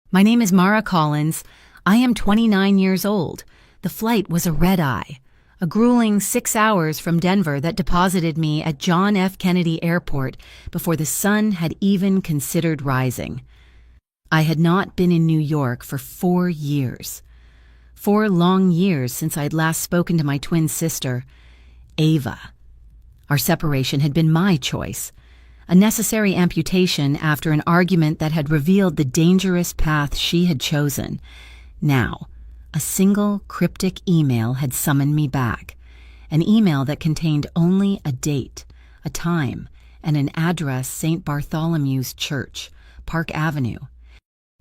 My name is Mara Collins. I am 29 years old. The flight was a red-eye, a grueling 6 hours from Denver that deposited me at John F. Kennedy Airport before the sun had even considered rising. I had not been in New York for 4 years. 4 long years since I'd last spoken to my twin sister, Ava. Our separation had been my choice, a necessary amputation after an argument that had revealed the dangerous path she had chosen. Now, a single cryptic email had summoned me back, an email that contained only a date, a time, and an address: St. Bartholomew's Church, Park Avenue.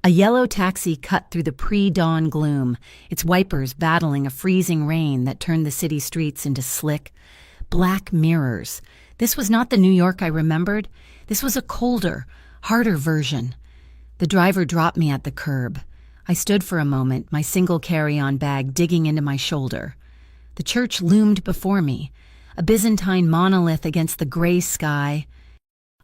A yellow taxi cut through the pre-dawn gloom, its wipers battling a freezing rain that turned the city streets into slick, black mirrors. This was not the New York I remembered. This was a colder, harder version. The driver dropped me at the curb. I stood for a moment, my single carry-on bag digging into my shoulder. The church loomed before me, a Byzantine monolith against the gray sky.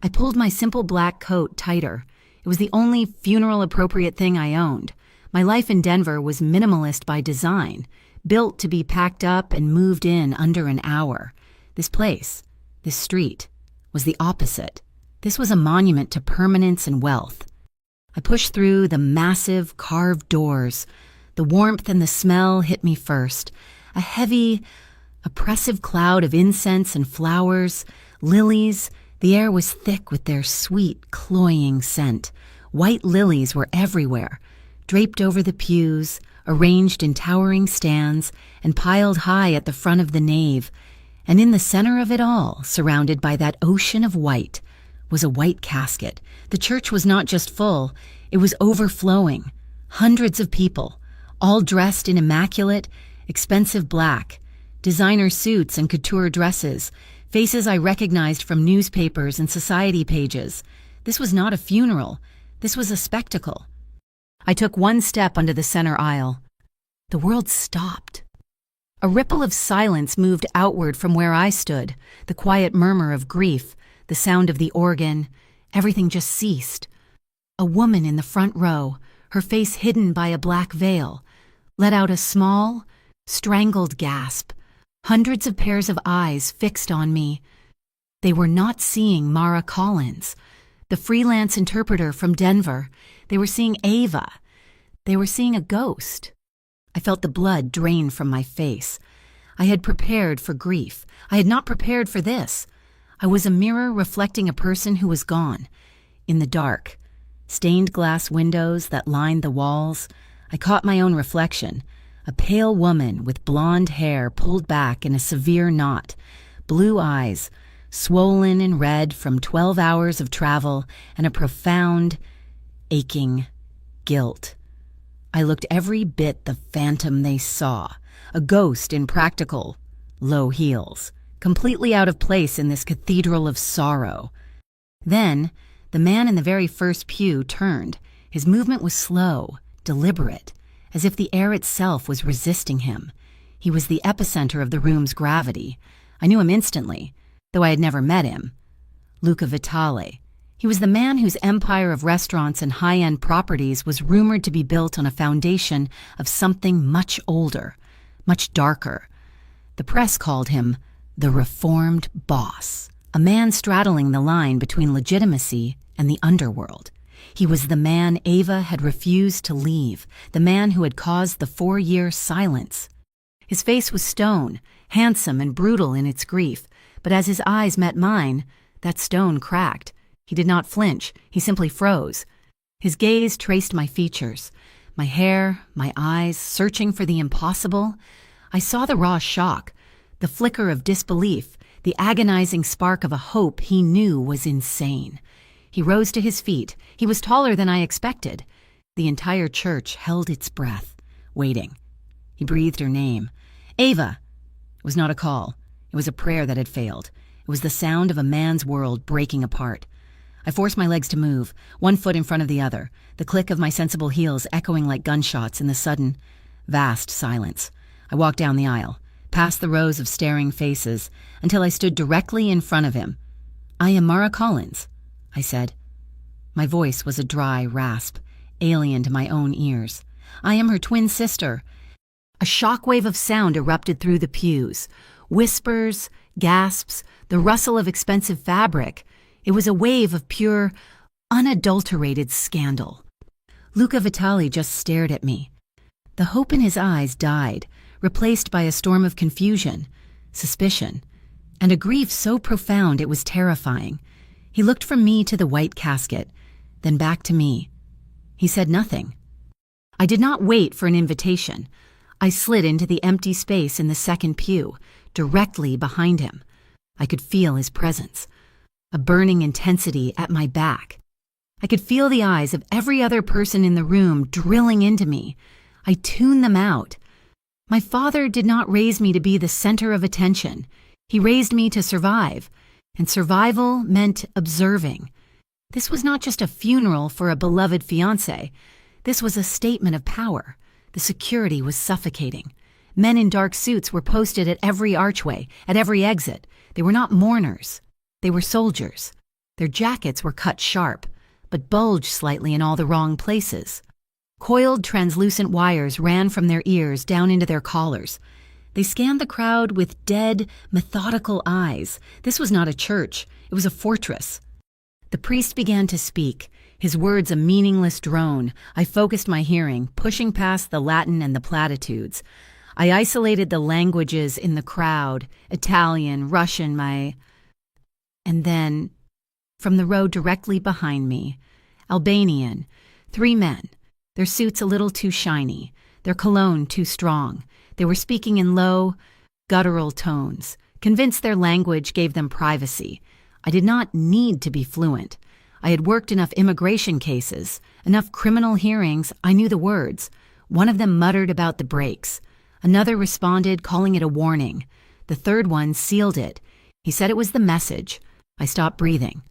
I pulled my simple black coat tighter. It was the only funeral-appropriate thing I owned. My life in Denver was minimalist by design, built to be packed up and moved in under an hour. This place, this street, was the opposite. This was a monument to permanence and wealth. I pushed through the massive carved doors. The warmth and the smell hit me first. A heavy, oppressive cloud of incense and flowers, lilies. The air was thick with their sweet, cloying scent. White lilies were everywhere, draped over the pews, arranged in towering stands, and piled high at the front of the nave. And in the center of it all, surrounded by that ocean of white, was a white casket. The church was not just full, it was overflowing. Hundreds of people, all dressed in immaculate, expensive black, designer suits and couture dresses, faces I recognized from newspapers and society pages. This was not a funeral. This was a spectacle. I took one step onto the center aisle. The world stopped. A ripple of silence moved outward from where I stood, the quiet murmur of grief, the sound of the organ. Everything just ceased. A woman in the front row, her face hidden by a black veil, let out a small, strangled gasp. Hundreds of pairs of eyes fixed on me. They were not seeing Mara Collins, the freelance interpreter from Denver. They were seeing Ava. They were seeing a ghost. I felt the blood drain from my face. I had prepared for grief. I had not prepared for this. I was a mirror reflecting a person who was gone. In the dark, stained glass windows that lined the walls, I caught my own reflection. A pale woman with blonde hair pulled back in a severe knot, blue eyes, swollen and red from 12 hours of travel, and a profound, aching guilt. I looked every bit the phantom they saw, a ghost in practical, low heels, completely out of place in this cathedral of sorrow. Then, the man in the very first pew turned. His movement was slow, deliberate, as if the air itself was resisting him. He was the epicenter of the room's gravity. I knew him instantly, though I had never met him. Luca Vitale. He was the man whose empire of restaurants and high-end properties was rumored to be built on a foundation of something much older, much darker. The press called him the reformed boss, a man straddling the line between legitimacy and the underworld. He was the man Ava had refused to leave, the man who had caused the 4-year silence. His face was stone, handsome and brutal in its grief, but as his eyes met mine, that stone cracked. He did not flinch, he simply froze. His gaze traced my features, my hair, my eyes, searching for the impossible. I saw the raw shock, the flicker of disbelief, the agonizing spark of a hope he knew was insane. He rose to his feet. He was taller than I expected. The entire church held its breath, waiting. He breathed her name. Ava! It was not a call. It was a prayer that had failed. It was the sound of a man's world breaking apart. I forced my legs to move, one foot in front of the other, the click of my sensible heels echoing like gunshots in the sudden, vast silence. I walked down the aisle, past the rows of staring faces, until I stood directly in front of him. "I am Mara Collins," I said. My voice was a dry rasp. alien to my own ears. I am her twin sister. A shockwave of sound erupted through the pews. Whispers, gasps, the rustle of expensive fabric. It was a wave of pure, unadulterated scandal. Luca Vitali just stared at me. The hope in his eyes died, replaced by a storm of confusion, suspicion, and a grief so profound it was terrifying. He looked from me to the white casket, then back to me. He said nothing. I did not wait for an invitation. I slid into the empty space in the second pew, directly behind him. I could feel his presence, a burning intensity at my back. I could feel the eyes of every other person in the room drilling into me. I tuned them out. My father did not raise me to be the center of attention. He raised me to survive, and survival meant observing. This was not just a funeral for a beloved fiancé. This was a statement of power. The security was suffocating. Men in dark suits were posted at every archway, at every exit. They were not mourners. They were soldiers. Their jackets were cut sharp, but bulged slightly in all the wrong places. Coiled, translucent wires ran from their ears down into their collars. They scanned the crowd with dead, methodical eyes. This was not a church. It was a fortress. The priest began to speak, his words a meaningless drone. I focused my hearing, pushing past the Latin and the platitudes. I isolated the languages in the crowd, Italian, Russian, And then, from the row directly behind me, Albanian, 3 men, their suits a little too shiny, their cologne too strong. They were speaking in low, guttural tones, convinced their language gave them privacy. I did not need to be fluent. I had worked enough immigration cases, enough criminal hearings, I knew the words. One of them muttered about the brakes. Another responded, calling it a warning. The third one sealed it. He said it was the message. I stopped breathing.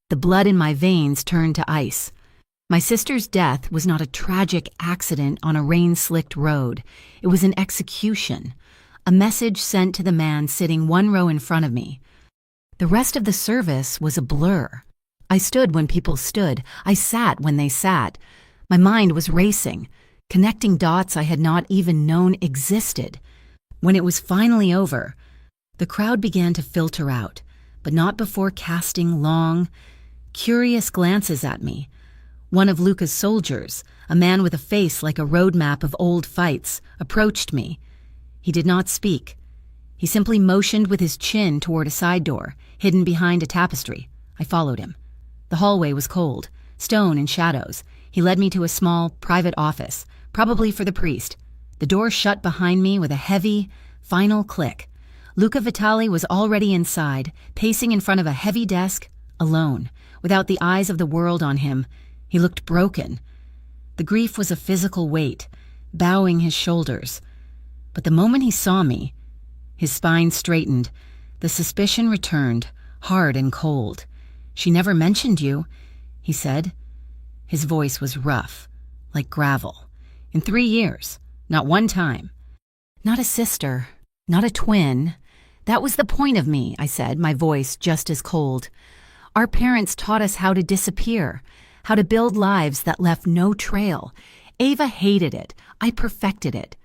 The blood in my veins turned to ice. My sister's death was not a tragic accident on a rain-slicked road. It was an execution, a message sent to the man sitting 1 row in front of me. The rest of the service was a blur. I stood when people stood. I sat when they sat. My mind was racing, connecting dots I had not even known existed. When it was finally over, the crowd began to filter out, but not before casting long, curious glances at me. One of Luca's soldiers, a man with a face like a roadmap of old fights, approached me. He did not speak. He simply motioned with his chin toward a side door, hidden behind a tapestry. I followed him. The hallway was cold, stone and shadows. He led me to a small, private office, probably for the priest. The door shut behind me with a heavy, final click. Luca Vitali was already inside, pacing in front of a heavy desk, alone, without the eyes of the world on him. He looked broken. The grief was a physical weight, bowing his shoulders. But the moment he saw me, his spine straightened. The suspicion returned, hard and cold. "She never mentioned you," he said. His voice was rough, like gravel. "In 3 years, not one time." "Not a sister, not a twin. That was the point of me," I said, my voice just as cold. "Our parents taught us how to disappear, how to build lives that left no trail. Ava hated it. I perfected it."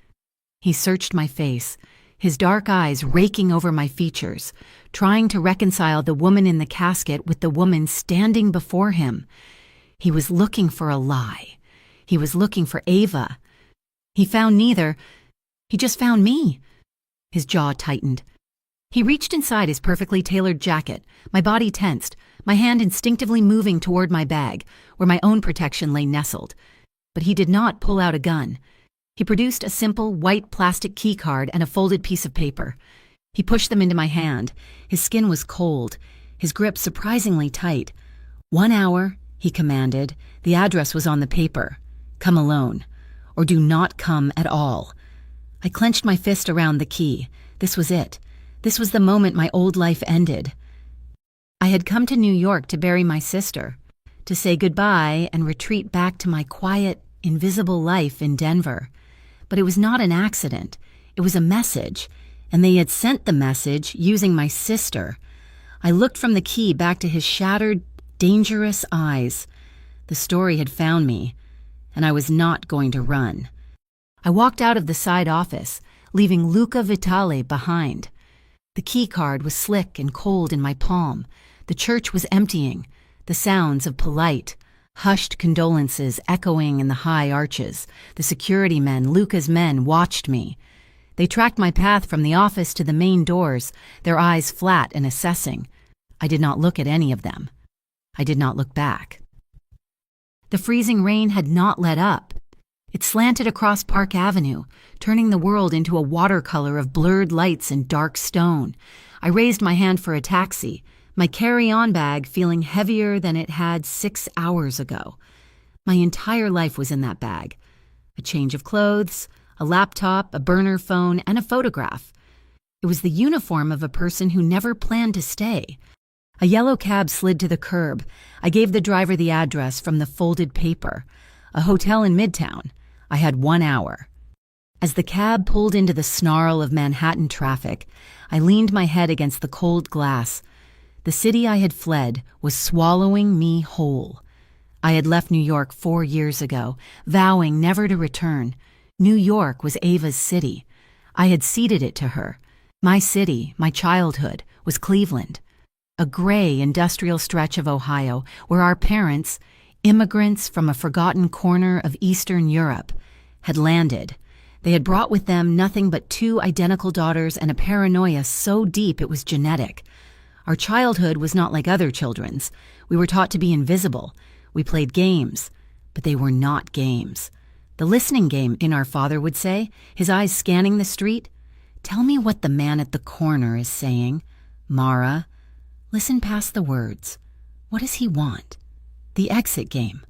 He searched my face, his dark eyes raking over my features, trying to reconcile the woman in the casket with the woman standing before him. He was looking for a lie. He was looking for Ava. He found neither. He just found me. His jaw tightened. He reached inside his perfectly tailored jacket, my body tensed, my hand instinctively moving toward my bag, where my own protection lay nestled. But he did not pull out a gun. He produced a simple white plastic key card and a folded piece of paper. He pushed them into my hand. His skin was cold, his grip surprisingly tight. 1 hour, he commanded. The address was on the paper. Come alone, or do not come at all. I clenched my fist around the key. This was it. This was the moment my old life ended. I had come to New York to bury my sister, to say goodbye and retreat back to my quiet, invisible life in Denver. But it was not an accident. It was a message, and they had sent the message using my sister. I looked from the key back to his shattered, dangerous eyes. The story had found me, and I was not going to run. I walked out of the side office, leaving Luca Vitale behind. The key card was slick and cold in my palm. The church was emptying, the sounds of polite, hushed condolences echoing in the high arches. The security men, Luca's men, watched me. They tracked my path from the office to the main doors, their eyes flat and assessing. I did not look at any of them. I did not look back. The freezing rain had not let up. It slanted across Park Avenue, turning the world into a watercolor of blurred lights and dark stone. I raised my hand for a taxi, my carry-on bag feeling heavier than it had 6 hours ago. My entire life was in that bag. A change of clothes, a laptop, a burner phone, and a photograph. It was the uniform of a person who never planned to stay. A yellow cab slid to the curb. I gave the driver the address from the folded paper. A hotel in Midtown. I had 1 hour. As the cab pulled into the snarl of Manhattan traffic, I leaned my head against the cold glass. The city I had fled was swallowing me whole. I had left New York 4 years ago, vowing never to return. New York was Ava's city. I had ceded it to her. My city, my childhood, was Cleveland, a gray industrial stretch of Ohio where our parents, immigrants from a forgotten corner of Eastern Europe, had landed. They had brought with them nothing but 2 identical daughters and a paranoia so deep it was genetic. Our childhood was not like other children's. We were taught to be invisible. We played games, but they were not games. The listening game, our father would say, his eyes scanning the street. Tell me what the man at the corner is saying. Mara, listen past the words. What does he want? The exit game.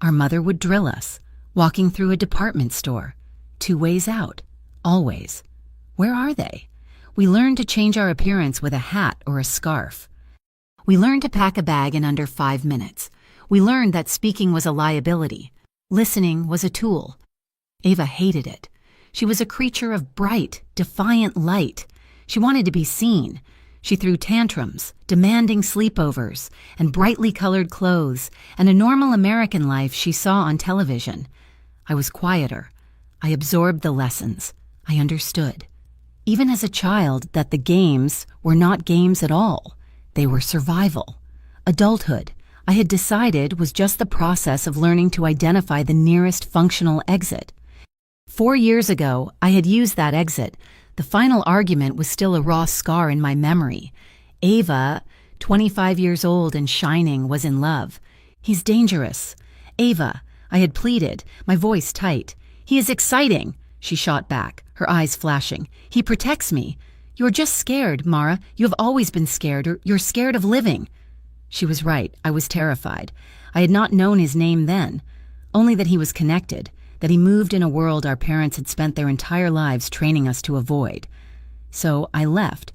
Our mother would drill us, walking through a department store. 2 ways out, always. Where are they? We learned to change our appearance with a hat or a scarf. We learned to pack a bag in under 5 minutes. We learned that speaking was a liability. Listening was a tool. Ava hated it. She was a creature of bright, defiant light. She wanted to be seen. She threw tantrums, demanding sleepovers, and brightly colored clothes, and a normal American life she saw on television. I was quieter. I absorbed the lessons. I understood, even as a child, that the games were not games at all. They were survival. Adulthood, I had decided, was just the process of learning to identify the nearest functional exit. 4 years ago, I had used that exit. The final argument was still a raw scar in my memory. Ava, 25 years old and shining, was in love. He's dangerous. Ava, I had pleaded, my voice tight. He is exciting, she shot back, her eyes flashing. He protects me. You're just scared, Mara. You have always been scared, or you're scared of living. She was right. I was terrified. I had not known his name then, only that he was connected, that he moved in a world our parents had spent their entire lives training us to avoid. So I left.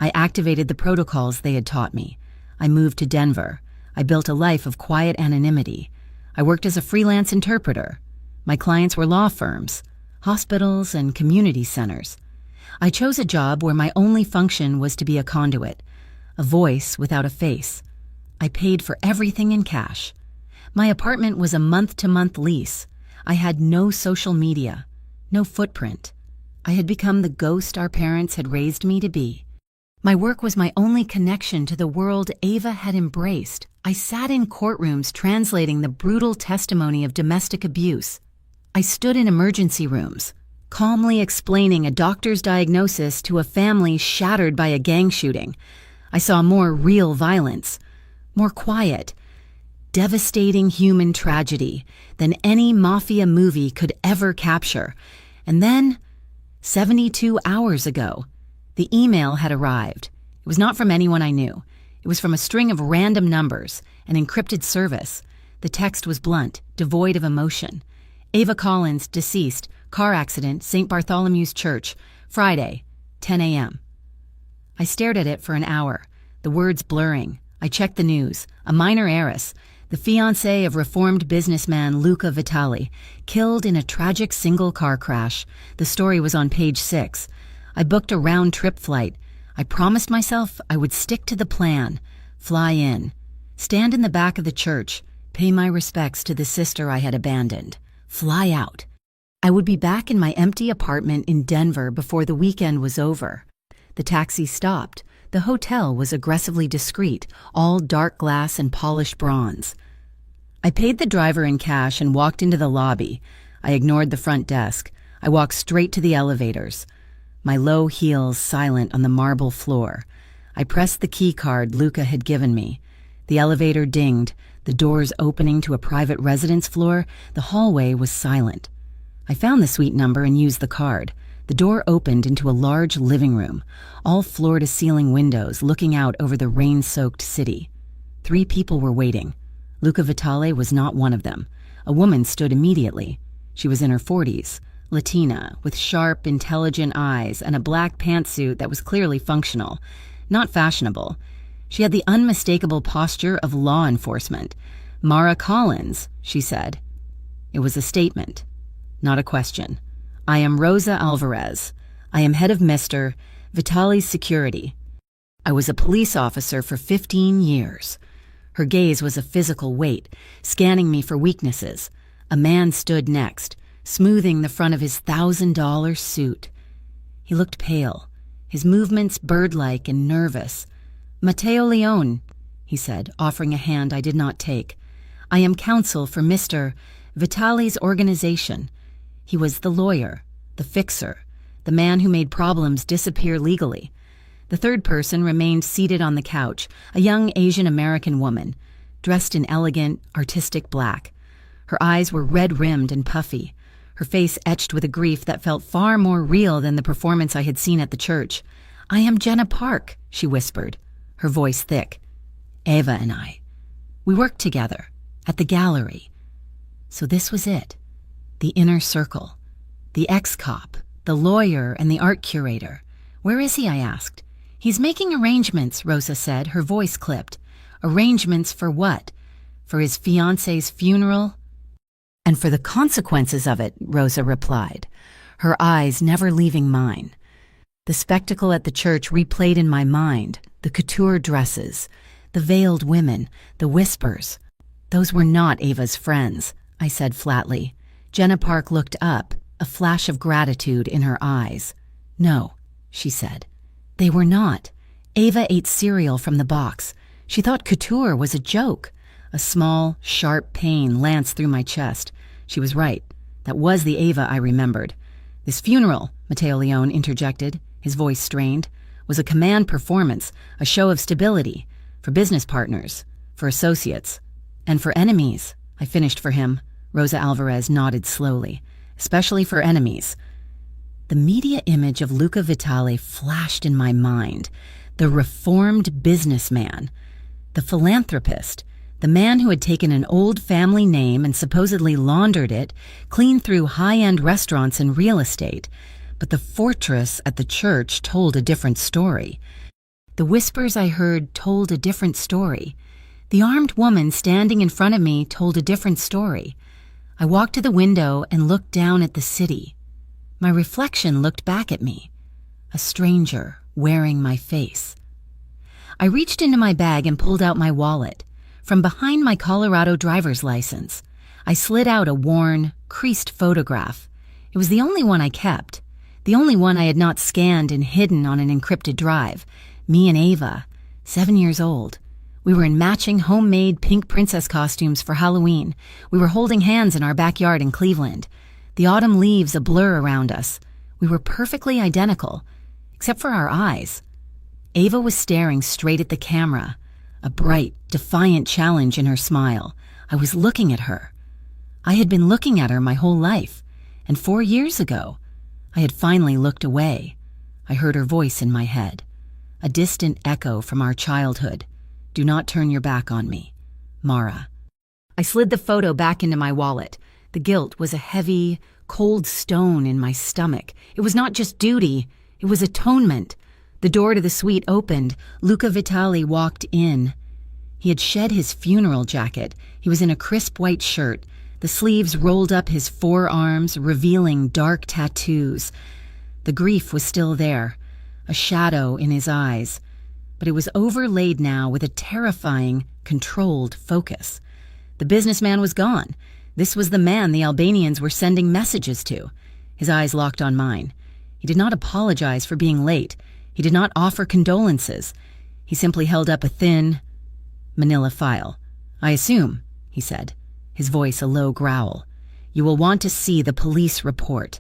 I activated the protocols they had taught me. I moved to Denver. I built a life of quiet anonymity. I worked as a freelance interpreter. My clients were law firms, hospitals, and community centers. I chose a job where my only function was to be a conduit, a voice without a face. I paid for everything in cash. My apartment was a month-to-month lease. I had no social media, no footprint. I had become the ghost our parents had raised me to be. My work was my only connection to the world Ava had embraced. I sat in courtrooms translating the brutal testimony of domestic abuse. I stood in emergency rooms, calmly explaining a doctor's diagnosis to a family shattered by a gang shooting. I saw more real violence, more quiet, devastating human tragedy than any Mafia movie could ever capture. And then, 72 hours ago, the email had arrived. It was not from anyone I knew. It was from a string of random numbers, an encrypted service. The text was blunt, devoid of emotion. Ava Collins, deceased, car accident, St. Bartholomew's Church, Friday, 10 a.m. I stared at it for an hour, the words blurring. I checked the news. A minor heiress, the fiancée of reformed businessman Luca Vitale, killed in a tragic single-car crash. The story was on page 6. I booked a round-trip flight. I promised myself I would stick to the plan, fly in, stand in the back of the church, pay my respects to the sister I had abandoned. fly out. I would be back in my empty apartment in Denver before the weekend was over. The taxi stopped. The hotel was aggressively discreet, all dark glass and polished bronze. I paid the driver in cash and walked into the lobby. I ignored the front desk. I walked straight to the elevators, my low heels silent on the marble floor. I pressed the key card Luca had given me. The elevator dinged, the doors opening to a private residence floor. The hallway was silent. I found the suite number and used the card. The door opened into a large living room, all floor-to-ceiling windows looking out over the rain-soaked city. 3 people were waiting. Luca Vitale was not one of them. A woman stood immediately. She was in her 40s, Latina, with sharp, intelligent eyes and a black pantsuit that was clearly functional, not fashionable. She had the unmistakable posture of law enforcement. "Mara Collins," she said. It was a statement, not a question. "I am Rosa Alvarez. I am head of Mr. Vitale's security. I was a police officer for 15 years. Her gaze was a physical weight, scanning me for weaknesses. A man stood next, smoothing the front of his $1,000 suit. He looked pale, his movements bird-like and nervous. "Matteo Leone," he said, offering a hand I did not take. "I am counsel for Mr. Vitale's organization." He was the lawyer, the fixer, the man who made problems disappear legally. The third person remained seated on the couch, a young Asian-American woman, dressed in elegant, artistic black. Her eyes were red-rimmed and puffy, her face etched with a grief that felt far more real than the performance I had seen at the church. "I am Jenna Park," she whispered, her voice thick. "Ava and I. We worked together, at the gallery." So this was it. The inner circle. The ex-cop, the lawyer, and the art curator. "Where is he?" I asked. "He's making arrangements," Rosa said, her voice clipped. "Arrangements for what? For his fiancée's funeral?" "And for the consequences of it," Rosa replied, her eyes never leaving mine. The spectacle at the church replayed in my mind, the couture dresses, the veiled women, the whispers. "Those were not Ava's friends," I said flatly. Jenna Park looked up, a flash of gratitude in her eyes. "No," she said. "They were not. Ava ate cereal from the box. She thought couture was a joke." A small, sharp pain lanced through my chest. She was right. That was the Ava I remembered. "This funeral," Matteo Leone interjected, his voice strained, "was a command performance, a show of stability, for business partners, for associates, and for enemies," I finished for him. Rosa Alvarez nodded slowly. "Especially for enemies." The media image of Luca Vitale flashed in my mind. The reformed businessman, the philanthropist, the man who had taken an old family name and supposedly laundered it, clean through high-end restaurants and real estate. But the fortress at the church told a different story. The whispers I heard told a different story. The armed woman standing in front of me told a different story. I walked to the window and looked down at the city. My reflection looked back at me, a stranger wearing my face. I reached into my bag and pulled out my wallet. From behind my Colorado driver's license, I slid out a worn, creased photograph. It was the only one I kept, the only one I had not scanned and hidden on an encrypted drive. Me and Ava, 7 years old. We were in matching homemade pink princess costumes for Halloween. We were holding hands in our backyard in Cleveland. The autumn leaves a blur around us. We were perfectly identical, except for our eyes. Ava was staring straight at the camera, a bright, defiant challenge in her smile. I was looking at her. I had been looking at her my whole life, and 4 years ago, I had finally looked away. I heard her voice in my head, a distant echo from our childhood. "Do not turn your back on me, Mara." I slid the photo back into my wallet. The guilt was a heavy, cold stone in my stomach. It was not just duty, it was atonement. The door to the suite opened. Luca Vitale walked in. He had shed his funeral jacket. He was in a crisp white shirt, the sleeves rolled up his forearms, revealing dark tattoos. The grief was still there, a shadow in his eyes, but it was overlaid now with a terrifying, controlled focus. The businessman was gone. This was the man the Albanians were sending messages to. His eyes locked on mine. He did not apologize for being late. He did not offer condolences. He simply held up a thin, manila file. "I assume," he said, his voice a low growl, "you will want to see the police report."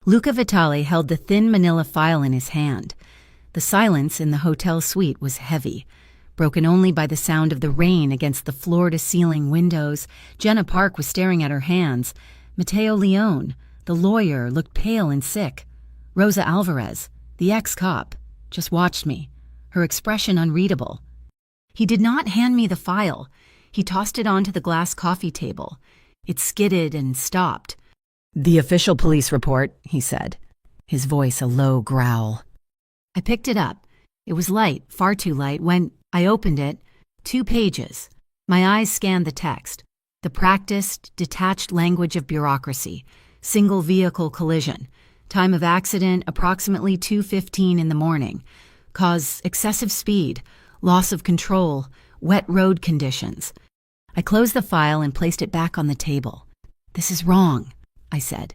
Luca Vitale held the thin manila file in his hand. The silence in the hotel suite was heavy, broken only by the sound of the rain against the floor-to-ceiling windows. Jenna Park was staring at her hands. Matteo Leone, the lawyer, looked pale and sick. Rosa Alvarez, the ex-cop, just watched me, her expression unreadable. He did not hand me the file. He tossed it onto the glass coffee table. It skidded and stopped. "The official police report," he said, his voice a low growl. I picked it up. It was light, far too light. When I opened it, 2 pages. My eyes scanned the text. The practiced, detached language of bureaucracy. Single vehicle collision. Time of accident, approximately 2:15 in the morning. Cause, excessive speed. Loss of control. Wet road conditions. I closed the file and placed it back on the table. "This is wrong," I said.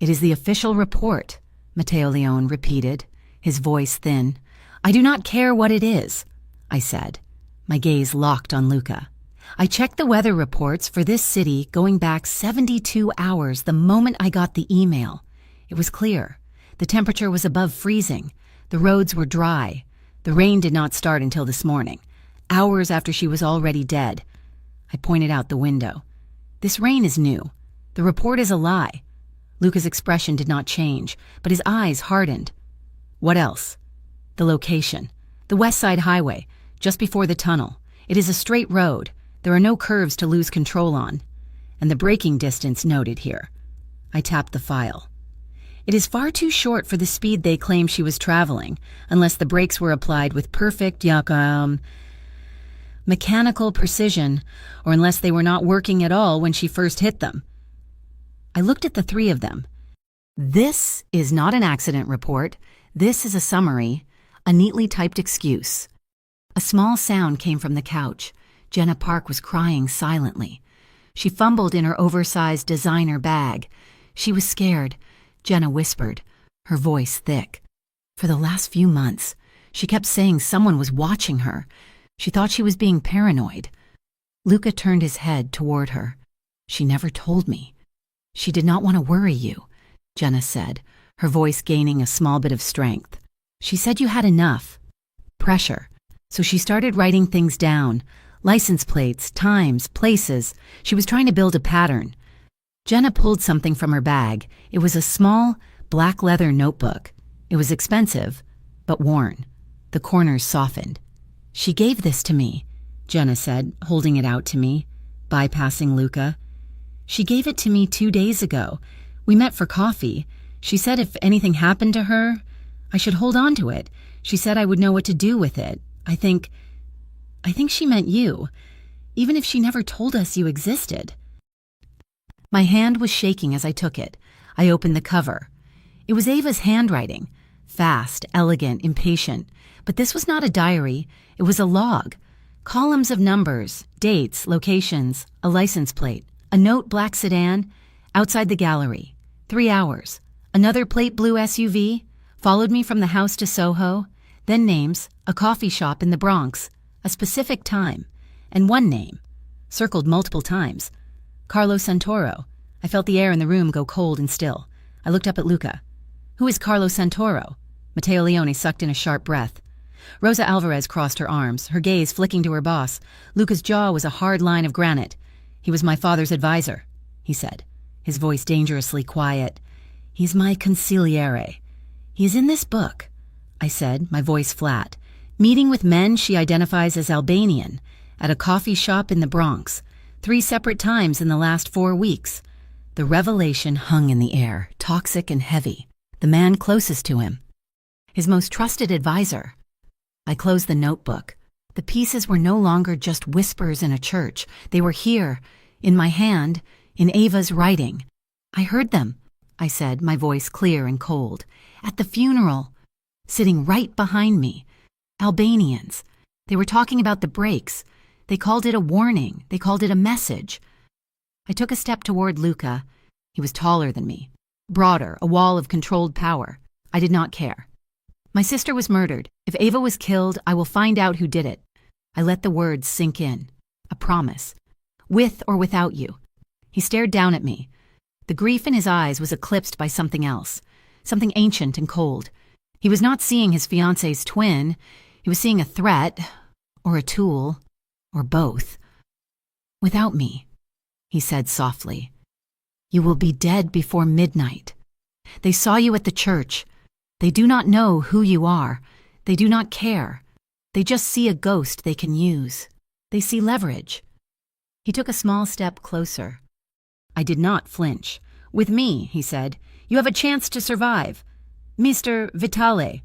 "It is the official report," Matteo Leone repeated, his voice thin. "I do not care what it is," I said, my gaze locked on Luca. "I checked the weather reports for this city going back 72 hours the moment I got the email. It was clear. The temperature was above freezing. The roads were dry. The rain did not start until this morning, hours after she was already dead." I pointed out the window. "This rain is new. The report is a lie." Luca's expression did not change, but his eyes hardened. "What else?" "The location. The West Side Highway, just before the tunnel. It is a straight road. There are no curves to lose control on. And the braking distance noted here." I tapped the file. "It is far too short for the speed they claim she was traveling, unless the brakes were applied with perfect mechanical precision, or unless they were not working at all when she first hit them." I looked at the 3 of them. "This is not an accident report. This is a summary, a neatly typed excuse." A small sound came from the couch. Jenna Park was crying silently. She fumbled in her oversized designer bag. She was scared. Jenna whispered, her voice thick. For the last few months, she kept saying someone was watching her. She thought she was being paranoid. Luca turned his head toward her. "She never told me." "She did not want to worry you," Jenna said, her voice gaining a small bit of strength. "She said you had enough. Pressure. So she started writing things down. License plates, times, places. She was trying to build a pattern." Jenna pulled something from her bag. It was a small, black leather notebook. It was expensive, but worn. The corners softened. "She gave this to me," Jenna said, holding it out to me, bypassing Luca. "She gave it to me 2 days ago. We met for coffee. She said if anything happened to her, I should hold on to it. She said I would know what to do with it. I think she meant you, even if she never told us you existed." My hand was shaking as I took it. I opened the cover. It was Ava's handwriting. Fast, elegant, impatient. But this was not a diary. It was a log. Columns of numbers, dates, locations, a license plate, a note black sedan, outside the gallery. 3 hours. Another plate blue SUV, followed me from the house to Soho, then names, a coffee shop in the Bronx, a specific time, and one name, circled multiple times. Carlo Santoro. I felt the air in the room go cold and still. I looked up at Luca. "Who is Carlo Santoro?" Matteo Leone sucked in a sharp breath. Rosa Alvarez crossed her arms, her gaze flicking to her boss. Luca's jaw was a hard line of granite. "He was my father's advisor," he said, his voice dangerously quiet. "He's my consigliere. He's in this book," I said, my voice flat. "Meeting with men she identifies as Albanian, at a coffee shop in the Bronx, 3 separate times in the last 4 weeks." The revelation hung in the air, toxic and heavy. The man closest to him. His most trusted advisor. I closed the notebook. The pieces were no longer just whispers in a church. They were here, in my hand, in Ava's writing. "I heard them," I said, my voice clear and cold. "At the funeral. Sitting right behind me. Albanians. They were talking about the brakes. They called it a warning. They called it a message." I took a step toward Luca. He was taller than me, broader, a wall of controlled power. I did not care. My sister was murdered. If Ava was killed, I will find out who did it. I let the words sink in. A promise. With or without you. He stared down at me. The grief in his eyes was eclipsed by something else, something ancient and cold. He was not seeing his fiancée's twin. He was seeing a threat, or a tool, or both. Without me, he said softly. You will be dead before midnight. They saw you at the church. They do not know who you are. They do not care. They just see a ghost they can use. They see leverage. He took a small step closer. I did not flinch. With me, he said, you have a chance to survive. Mr. Vitale,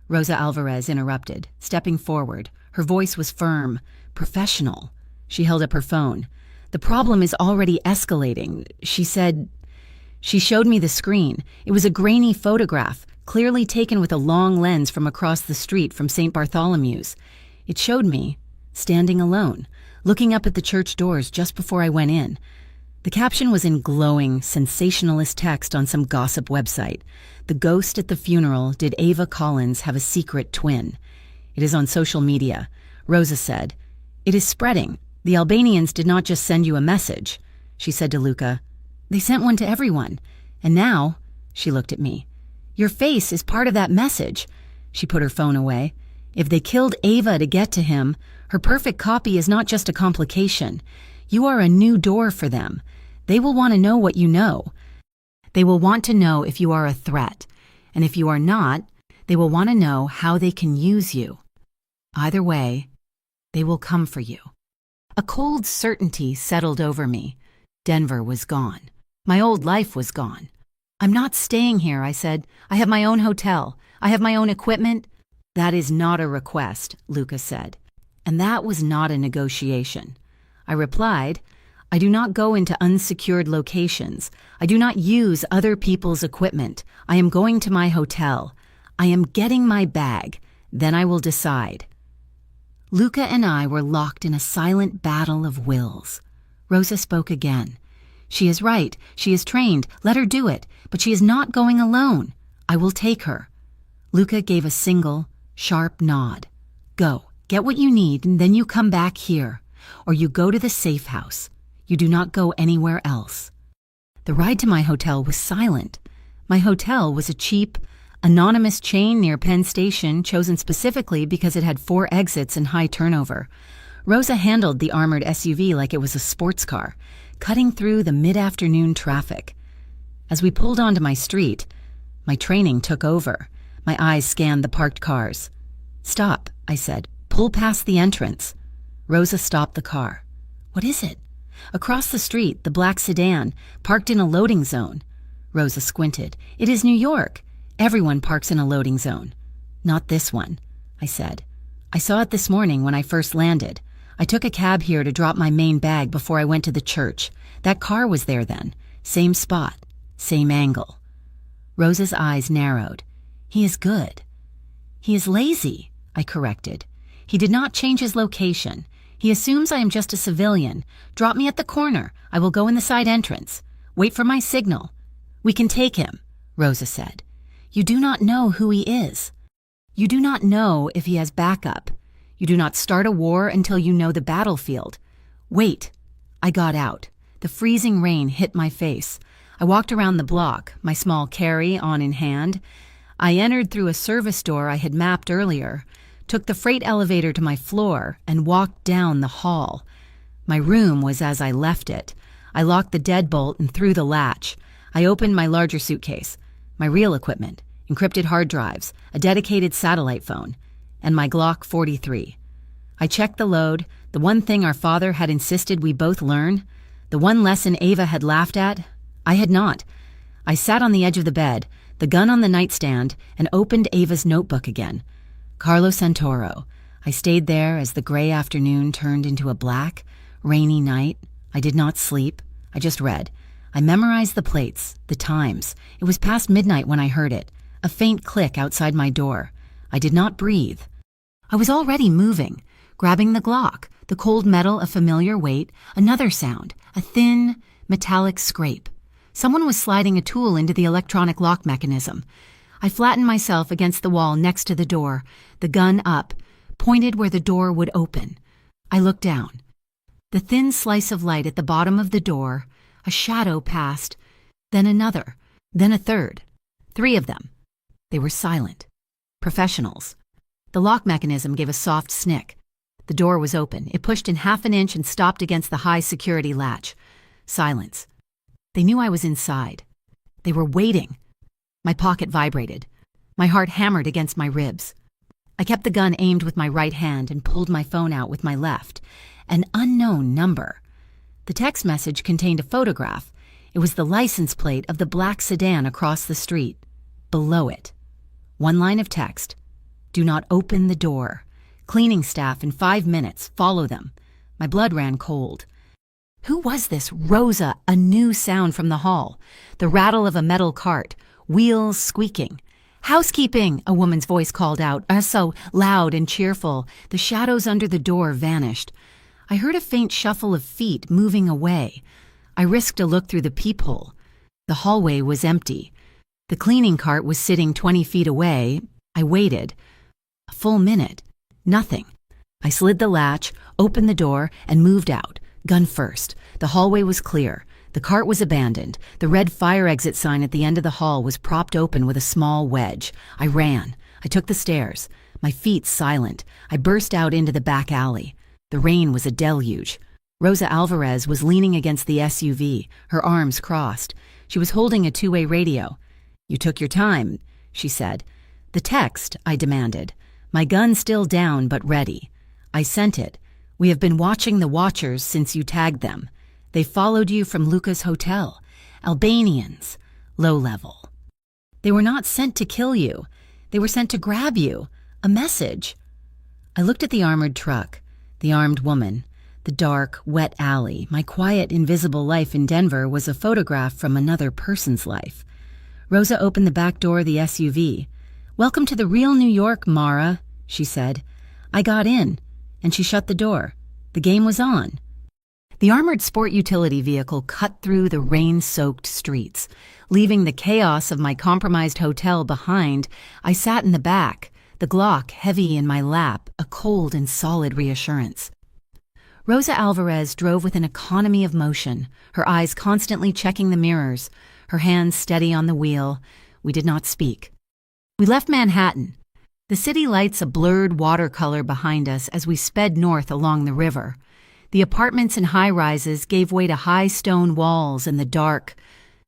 Rosa Alvarez interrupted, stepping forward. Her voice was firm, professional. She held up her phone. The problem is already escalating, she said. She showed me the screen. It was a grainy photograph, clearly taken with a long lens from across the street from St. Bartholomew's. It showed me, standing alone, looking up at the church doors just before I went in. The caption was in glowing, sensationalist text on some gossip website. The ghost at the funeral, did Ava Collins have a secret twin? It is on social media. Rosa said, it is spreading. The Albanians did not just send you a message. She said to Luca, they sent one to everyone. And now, she looked at me, your face is part of that message. She put her phone away. If they killed Ava to get to him, her perfect copy is not just a complication. You are a new door for them. They will want to know what you know. They will want to know if you are a threat. And if you are not, they will want to know how they can use you. Either way, they will come for you. A cold certainty settled over me. Denver was gone. My old life was gone. I'm not staying here, I said. I have my own hotel. I have my own equipment. That is not a request, Luca said. And that was not a negotiation. I replied, I do not go into unsecured locations. I do not use other people's equipment. I am going to my hotel. I am getting my bag. Then I will decide. Luca and I were locked in a silent battle of wills. Rosa spoke again. She is right. She is trained. Let her do it. But she is not going alone. I will take her. Luca gave a single, sharp nod. Go, get what you need, and then you come back here. Or you go to the safe house. You do not go anywhere else. The ride to my hotel was silent. My hotel was a cheap, anonymous chain near Penn Station, chosen specifically because it had 4 exits and high turnover. Rosa handled the armored SUV like it was a sports car, cutting through the mid-afternoon traffic. As we pulled onto my street, my training took over. My eyes scanned the parked cars. Stop, I said. Pull past the entrance. Rosa stopped the car. What is it? Across the street, the black sedan, parked in a loading zone. Rosa squinted. It is New York. Everyone parks in a loading zone. Not this one, I said. I saw it this morning when I first landed. I took a cab here to drop my main bag before I went to the church. That car was there then. Same spot. Same angle. Rosa's eyes narrowed. He is good. He is lazy, I corrected. He did not change his location. He assumes I am just a civilian. Drop me at the corner. I will go in the side entrance. Wait for my signal. We can take him, Rosa said. You do not know who he is. You do not know if he has backup. You do not start a war until you know the battlefield. Wait. I got out. The freezing rain hit my face. I walked around the block, my small carry-on in hand. I entered through a service door I had mapped earlier, took the freight elevator to my floor, and walked down the hall. My room was as I left it. I locked the deadbolt and threw the latch. I opened my larger suitcase, my real equipment, encrypted hard drives, a dedicated satellite phone, and my Glock 43. I checked the load, the one thing our father had insisted we both learn, the one lesson Ava had laughed at. I had not. I sat on the edge of the bed, the gun on the nightstand, and opened Ava's notebook again. Carlo Santoro. I stayed there as the gray afternoon turned into a black, rainy night. I did not sleep. I just read. I memorized the plates, the times. It was past midnight when I heard it, a faint click outside my door. I did not breathe. I was already moving, grabbing the Glock, the cold metal a familiar weight, another sound, a thin, Metallic scrape. Someone was sliding a tool into the electronic lock mechanism. I flattened myself against the wall next to the door, the gun up, pointed where the door would open. I looked down. The thin slice of light at the bottom of the door, a shadow passed, then another, then a third. 3 of them. They were silent. Professionals. The lock mechanism gave a soft snick. The door was open. It pushed in half an inch and stopped against the high security latch. Silence. They knew I was inside. They were waiting. My pocket vibrated. My heart hammered against my ribs. I kept the gun aimed with my right hand and pulled my phone out with my left. An unknown number. The text message contained a photograph. It was the license plate of the black sedan across the street. Below it, 1 line of text. Do not open the door. Cleaning staff in 5 minutes. Follow them. My blood ran cold. Who was this Rosa? A new sound from the hall. The rattle of a metal cart. Wheels squeaking. Housekeeping, a woman's voice called out, so loud and cheerful. The shadows under the door vanished. I heard a faint shuffle of feet moving away. I risked a look through the peephole. The hallway was empty. The cleaning cart was sitting 20 feet away. I waited. A full minute. Nothing. I slid the latch, opened the door, and moved out, gun first. The hallway was clear. The cart was abandoned. The red fire exit sign at the end of the hall was propped open with a small wedge. I ran. I took the stairs. My feet silent. I burst out into the back alley. The rain was a deluge. Rosa Alvarez was leaning against the SUV, her arms crossed. She was holding a 2-way radio. You took your time, she said. The text, I demanded. My gun still down but ready. I sent it. We have been watching the watchers since you tagged them. They followed you from Luca's hotel. Albanians. Low level. They were not sent to kill you. They were sent to grab you. A message. I looked at the armored truck, the armed woman, the dark, wet alley. My quiet, invisible life in Denver was a photograph from another person's life. Rosa opened the back door of the SUV. Welcome to the real New York, Mara, she said. I got in, and she shut the door. The game was on. The armored sport utility vehicle cut through the rain-soaked streets. Leaving the chaos of my compromised hotel behind, I sat in the back, the Glock heavy in my lap, a cold and solid reassurance. Rosa Alvarez drove with an economy of motion, her eyes constantly checking the mirrors, her hands steady on the wheel. We did not speak. We left Manhattan, the city lights a blurred watercolor behind us as we sped north along the river. The apartments and high-rises gave way to high stone walls and the dark,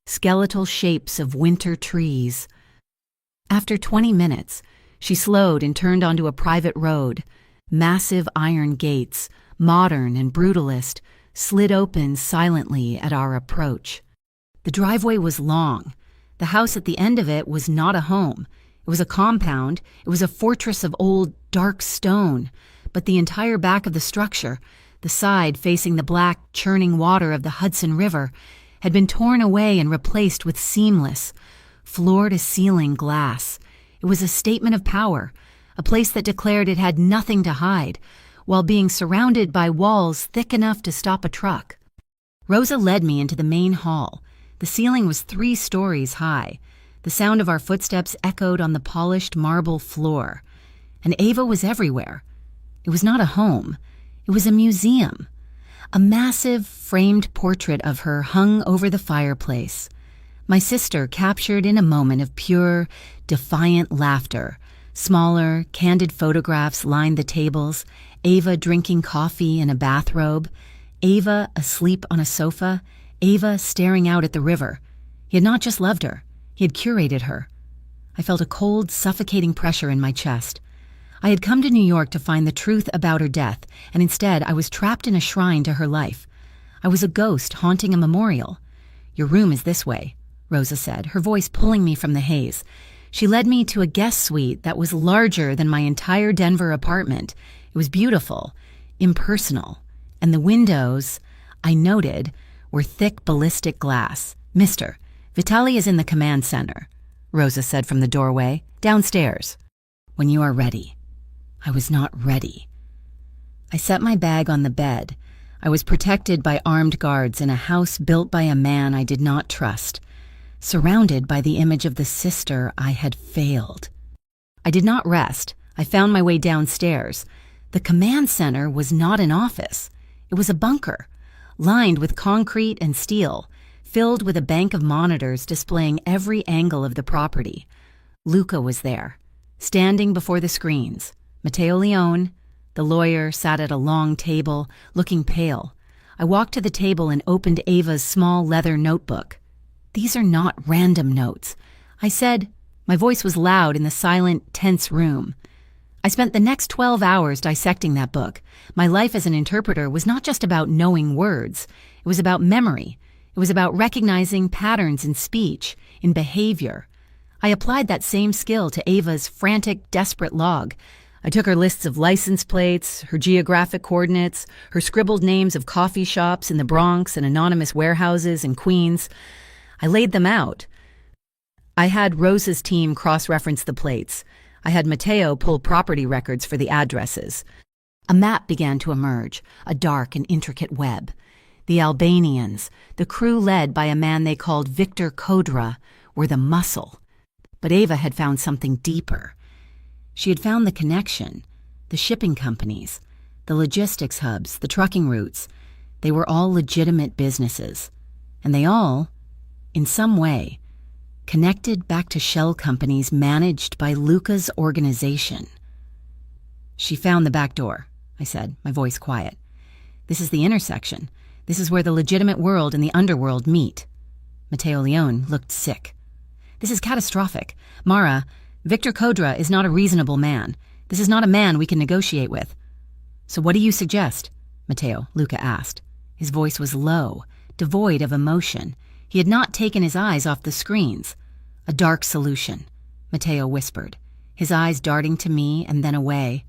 skeletal shapes of winter trees. After 20 minutes, she slowed and turned onto a private road. Massive iron gates, modern and brutalist, slid open silently at our approach. The driveway was long. The house at the end of it was not a home. It was a compound. It was a fortress of old, dark stone. But the entire back of the structure, the side facing the black, churning water of the Hudson River, had been torn away and replaced with seamless, floor-to-ceiling glass. It was a statement of power, a place that declared it had nothing to hide, while being surrounded by walls thick enough to stop a truck. Rosa led me into the main hall. The ceiling was 3 stories high. The sound of our footsteps echoed on the polished marble floor. And Ava was everywhere. It was not a home. It was a museum. A massive, framed portrait of her hung over the fireplace. My sister captured in a moment of pure, defiant laughter. Smaller, candid photographs lined the tables. Ava drinking coffee in a bathrobe. Ava asleep on a sofa. Ava staring out at the river. He had not just loved her. He had curated her. I felt a cold, suffocating pressure in my chest. I had come to New York to find the truth about her death, and instead I was trapped in a shrine to her life. I was a ghost haunting a memorial. Your room is this way, Rosa said, her voice pulling me from the haze. She led me to a guest suite that was larger than my entire Denver apartment. It was beautiful, impersonal, and the windows, I noted, were thick ballistic glass. Mister, Vitaly is in the command center, Rosa said from the doorway. Downstairs. When you are ready. I was not ready. I set my bag on the bed. I was protected by armed guards in a house built by a man I did not trust, surrounded by the image of the sister I had failed. I did not rest. I found my way downstairs. The command center was not an office. It was a bunker, lined with concrete and steel, filled with a bank of monitors displaying every angle of the property. Luca was there, standing before the screens. Matteo Leone, the lawyer, sat at a long table, looking pale. I walked to the table and opened Ava's small leather notebook. "These are not random notes," I said. My voice was loud in the silent, tense room. I spent the next 12 hours dissecting that book. My life as an interpreter was not just about knowing words. It was about memory. It was about recognizing patterns in speech, in behavior. I applied that same skill to Ava's frantic, desperate log. I took her lists of license plates, her geographic coordinates, her scribbled names of coffee shops in the Bronx and anonymous warehouses in Queens. I laid them out. I had Rosa's team cross-reference the plates. I had Matteo pull property records for the addresses. A map began to emerge, a dark and intricate web. The Albanians, the crew led by a man they called Victor Kodra, were the muscle. But Ava had found something deeper. She had found the connection, the shipping companies, the logistics hubs, the trucking routes. They were all legitimate businesses. And they all, in some way, connected back to shell companies managed by Luca's organization. "She found the back door," I said, my voice quiet. "This is the intersection. This is where the legitimate world and the underworld meet." Matteo Leone looked sick. "This is catastrophic. Mara, Victor Kodra is not a reasonable man. This is not a man we can negotiate with." "So what do you suggest?" Matteo, Luca asked. His voice was low, devoid of emotion. He had not taken his eyes off the screens. "A dark solution," Matteo whispered, his eyes darting to me and then away.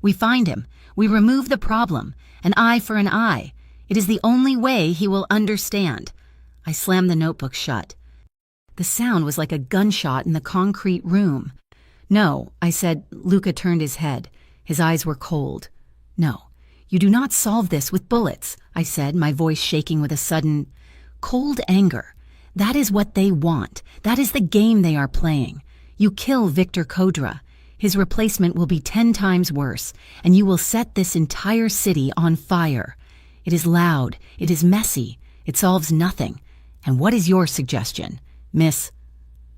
"We find him. We remove the problem. An eye for an eye. It is the only way he will understand." I slammed the notebook shut. The sound was like a gunshot in the concrete room. "No," I said. Luca turned his head. His eyes were cold. "No, you do not solve this with bullets," I said, my voice shaking with a sudden, cold anger. "That is what they want. That is the game they are playing. You kill Victor Kodra. His replacement will be 10 times worse, and you will set this entire city on fire. It is loud. It is messy. It solves nothing. And what is your suggestion, Miss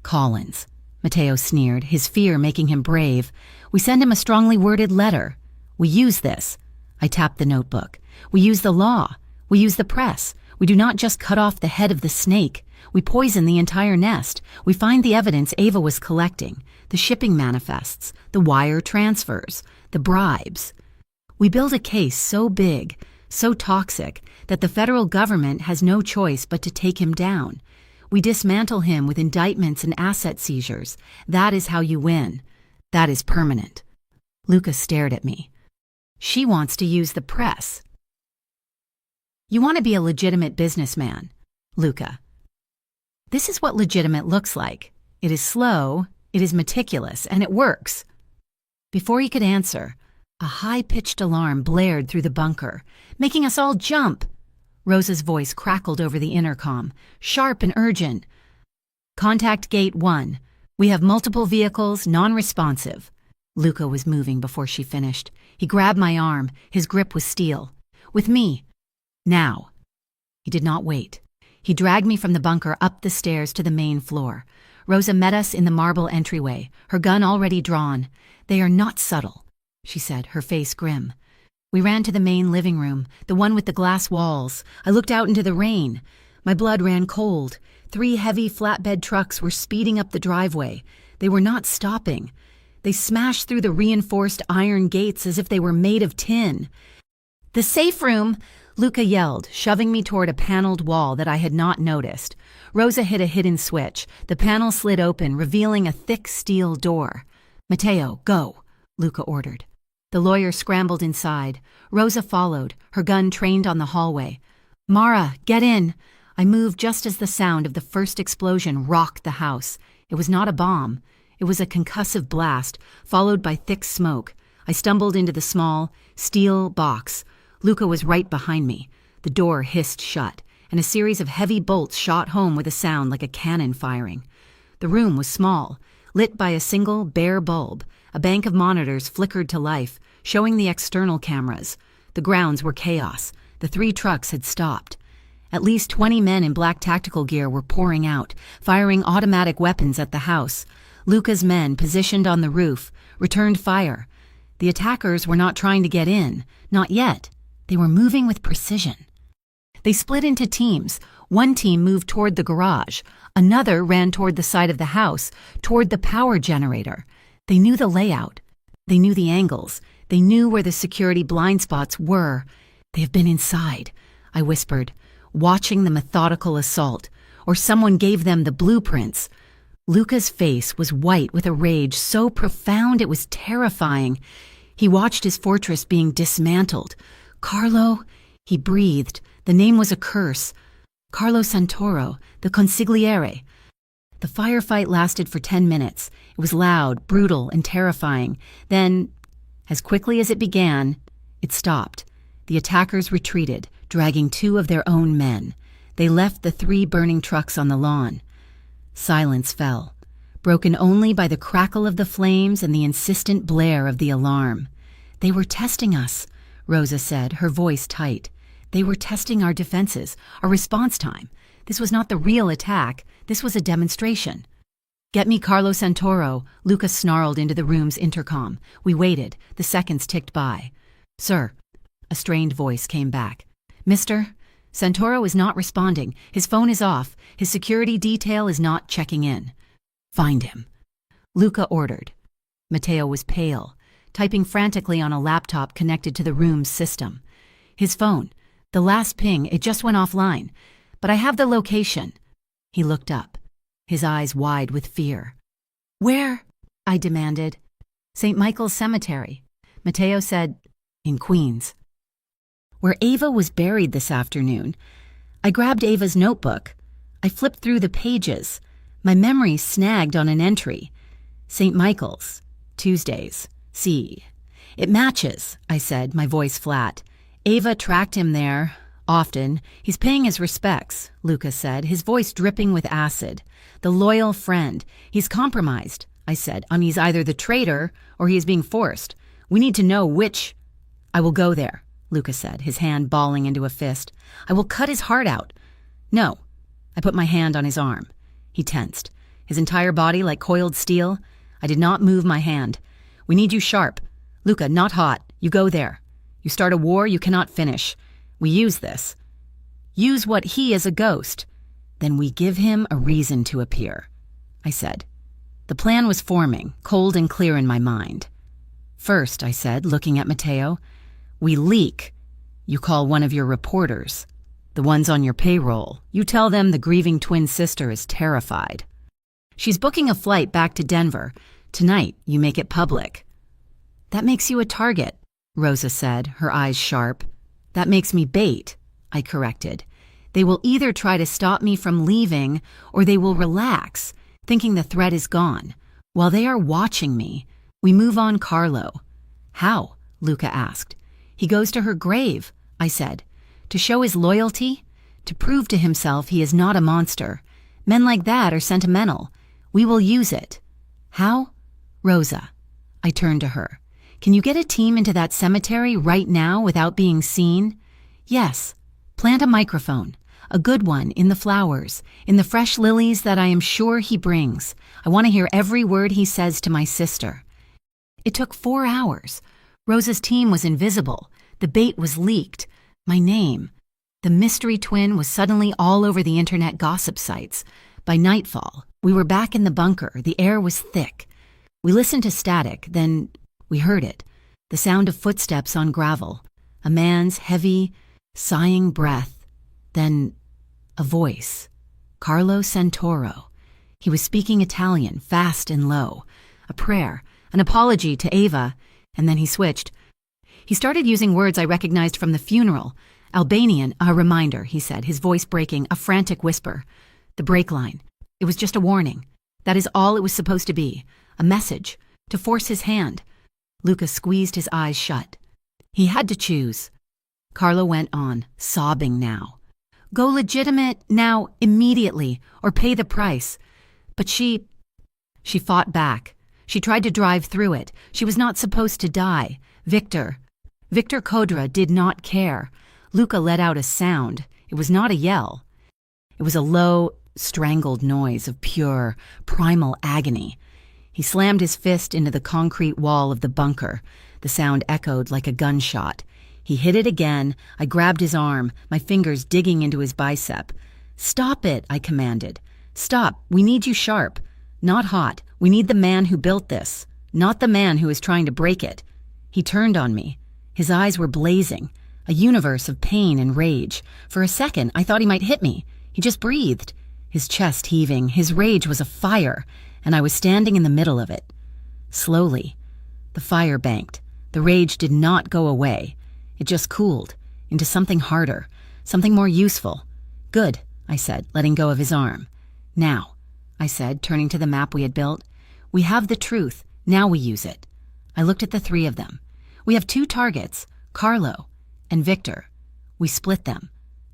Collins?" Matteo sneered, his fear making him brave. "We send him a strongly worded letter. We use this." I tapped the notebook. "We use the law. We use the press. We do not just cut off the head of the snake. We poison the entire nest. We find the evidence Ava was collecting, the shipping manifests, the wire transfers, the bribes. We build a case so big, so toxic, that the federal government has no choice but to take him down. We dismantle him with indictments and asset seizures. That is how you win. That is permanent." Luca stared at me. "She wants to use the press." "You want to be a legitimate businessman, Luca. This is what legitimate looks like. It is slow, it is meticulous, and it works." Before he could answer, a high-pitched alarm blared through the bunker, making us all jump. Rosa's voice crackled over the intercom, sharp and urgent. "Contact Gate 1. We have multiple vehicles, non-responsive." Luca was moving before she finished. He grabbed my arm. His grip was steel. "With me. Now." He did not wait. He dragged me from the bunker up the stairs to the main floor. Rosa met us in the marble entryway, her gun already drawn. "They are not subtle," she said, her face grim. We ran to the main living room, the one with the glass walls. I looked out into the rain. My blood ran cold. 3 heavy flatbed trucks were speeding up the driveway. They were not stopping. They smashed through the reinforced iron gates as if they were made of tin. "The safe room!" Luca yelled, shoving me toward a paneled wall that I had not noticed. Rosa hit a hidden switch. The panel slid open, revealing a thick steel door. "Matteo, go," Luca ordered. The lawyer scrambled inside. Rosa followed, her gun trained on the hallway. "Mara, get in!" I moved just as the sound of the first explosion rocked the house. It was not a bomb. It was a concussive blast, followed by thick smoke. I stumbled into the small, steel box. Luca was right behind me. The door hissed shut, and a series of heavy bolts shot home with a sound like a cannon firing. The room was small, lit by a single, bare bulb. A bank of monitors flickered to life, showing the external cameras. The grounds were chaos. The 3 trucks had stopped. At least 20 men in black tactical gear were pouring out, firing automatic weapons at the house. Luca's men, positioned on the roof, returned fire. The attackers were not trying to get in. Not yet. They were moving with precision. They split into teams. One team moved toward the garage. Another ran toward the side of the house, toward the power generator. They knew the layout. They knew the angles. They knew where the security blind spots were. "They have been inside," I whispered, watching the methodical assault. Or someone gave them the blueprints. Luca's face was white with a rage so profound it was terrifying. He watched his fortress being dismantled. "Carlo," he breathed. The name was a curse. "Carlo Santoro, the consigliere." The firefight lasted for 10 minutes. It was loud, brutal, and terrifying. Then, as quickly as it began, it stopped. The attackers retreated, dragging 2 of their own men. They left the 3 burning trucks on the lawn. Silence fell, broken only by the crackle of the flames and the insistent blare of the alarm. "They were testing us," Rosa said, her voice tight. "They were testing our defenses, our response time. This was not the real attack. This was a demonstration." "Get me Carlo Santoro," Luca snarled into the room's intercom. We waited. The seconds ticked by. "Sir," a strained voice came back. "Mister, Santoro is not responding. His phone is off. His security detail is not checking in." "Find him," Luca ordered. Matteo was pale, typing frantically on a laptop connected to the room's system. "His phone. The last ping, it just went offline. But I have the location." He looked up, his eyes wide with fear. "Where?" I demanded. "St. Michael's Cemetery." Matteo said, "In Queens." "Where Ava was buried this afternoon." I grabbed Ava's notebook. I flipped through the pages. My memory snagged on an entry. "St. Michael's, Tuesdays, see." "It matches," I said, my voice flat. "Ava tracked him there. Often. He's paying his respects," Luca said, his voice dripping with acid. "The loyal friend. He's compromised," I said. He's either the traitor or he is being forced. We need to know which." "I will go there," Luca said, his hand balling into a fist. "I will cut his heart out." "No." I put my hand on his arm. He tensed, his entire body like coiled steel. I did not move my hand. "We need you sharp. Luca, not hot. You go there. You start a war you cannot finish. We use this. Use what he is a ghost. Then we give him a reason to appear," I said. The plan was forming, cold and clear in my mind. "First," I said, looking at Matteo, "we leak. You call one of your reporters. The ones on your payroll. You tell them the grieving twin sister is terrified. She's booking a flight back to Denver. Tonight, you make it public." "That makes you a target," Rosa said, her eyes sharp. "That makes me bait," I corrected. "They will either try to stop me from leaving or they will relax, thinking the threat is gone. While they are watching me, we move on Carlo." "How?" Luca asked. "He goes to her grave," I said. "To show his loyalty, to prove to himself he is not a monster. Men like that are sentimental. We will use it." "How?" "Rosa." I turned to her. "Can you get a team into that cemetery right now without being seen?" "Yes. Plant a microphone. A good one in the flowers, in the fresh lilies that I am sure he brings. I want to hear every word he says to my sister." It took 4 hours. Rosa's team was invisible. The bait was leaked. My name. The mystery twin was suddenly all over the internet gossip sites. By nightfall, we were back in the bunker. The air was thick. We listened to static, then we heard it. The sound of footsteps on gravel. A man's heavy, sighing breath. Then a voice. Carlo Santoro. He was speaking Italian, fast and low. A prayer, an apology to Ava, and then he switched. He started using words I recognized from the funeral. "Albanian, a reminder," he said, his voice breaking, a frantic whisper. The break line. It was just a warning. That is all it was supposed to be. A message. To force his hand. Luca squeezed his eyes shut. He had to choose. Carlo went on, sobbing now. Go legitimate now, immediately, or pay the price. But she fought back. She tried to drive through it. She was not supposed to die. Victor Kodra did not care. Luca let out a sound. It was not a yell. It was a low, strangled noise of pure, primal agony. He slammed his fist into the concrete wall of the bunker. The sound echoed like a gunshot. He hit it again. I grabbed his arm, my fingers digging into his bicep. Stop it, I commanded. Stop. We need you sharp. Not hot. We need the man who built this, not the man who is trying to break it. He turned on me. His eyes were blazing, a universe of pain and rage. For a second, I thought he might hit me. He just breathed, his chest heaving. His rage was a fire, and I was standing in the middle of it. Slowly, the fire banked. The rage did not go away. It just cooled into something harder, something more useful. Good, I said, letting go of his arm. Now, I said, turning to the map we had built, we have the truth. Now we use it. I looked at the three of them. We have two targets, Carlo and Victor. We split them.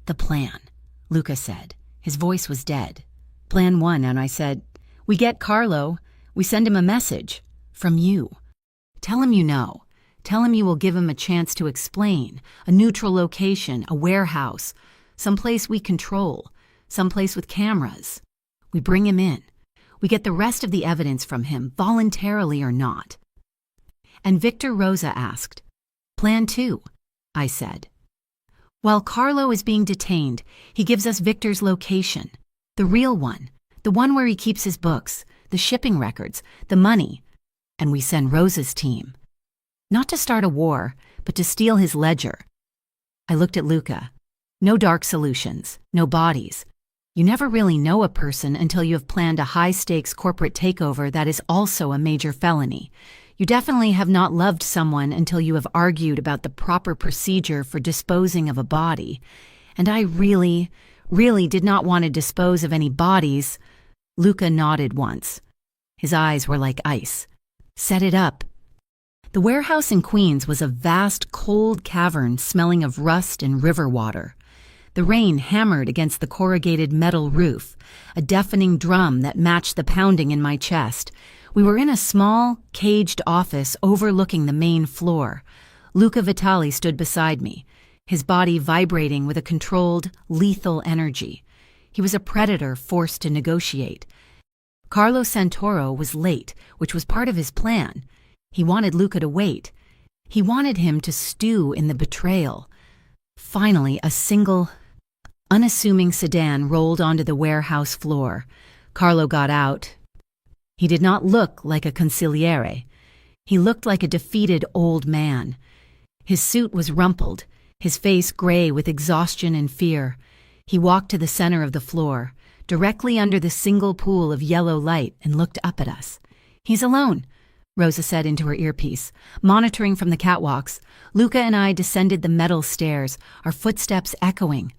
The plan, Luca said. His voice was dead. Plan 1, and I said, we get Carlo. We send him a message. From you. Tell him you know. Tell him you will give him a chance to explain. A neutral location, a warehouse, someplace we control, someplace with cameras. We bring him in. We get the rest of the evidence from him, voluntarily or not. And Victor Rosa asked, Plan 2, I said. While Carlo is being detained, he gives us Victor's location, the real one, the one where he keeps his books, the shipping records, the money, and we send Rosa's team. Not to start a war, but to steal his ledger. I looked at Luca. No dark solutions, no bodies. You never really know a person until you have planned a high-stakes corporate takeover that is also a major felony. You definitely have not loved someone until you have argued about the proper procedure for disposing of a body. And I really did not want to dispose of any bodies. Luca nodded once. His eyes were like ice. Set it up. The warehouse in Queens was a vast, cold cavern smelling of rust and river water. The rain hammered against the corrugated metal roof, a deafening drum that matched the pounding in my chest. We were in a small, caged office overlooking the main floor. Luca Vitali stood beside me, his body vibrating with a controlled, lethal energy. He was a predator forced to negotiate. Carlo Santoro was late, which was part of his plan. He wanted Luca to wait. He wanted him to stew in the betrayal. Finally, a single, unassuming sedan rolled onto the warehouse floor. Carlo got out. He did not look like a consigliere. He looked like a defeated old man. His suit was rumpled, his face gray with exhaustion and fear. He walked to the center of the floor, directly under the single pool of yellow light, and looked up at us. He's alone, Rosa said into her earpiece. Monitoring from the catwalks, Luca and I descended the metal stairs, our footsteps echoing.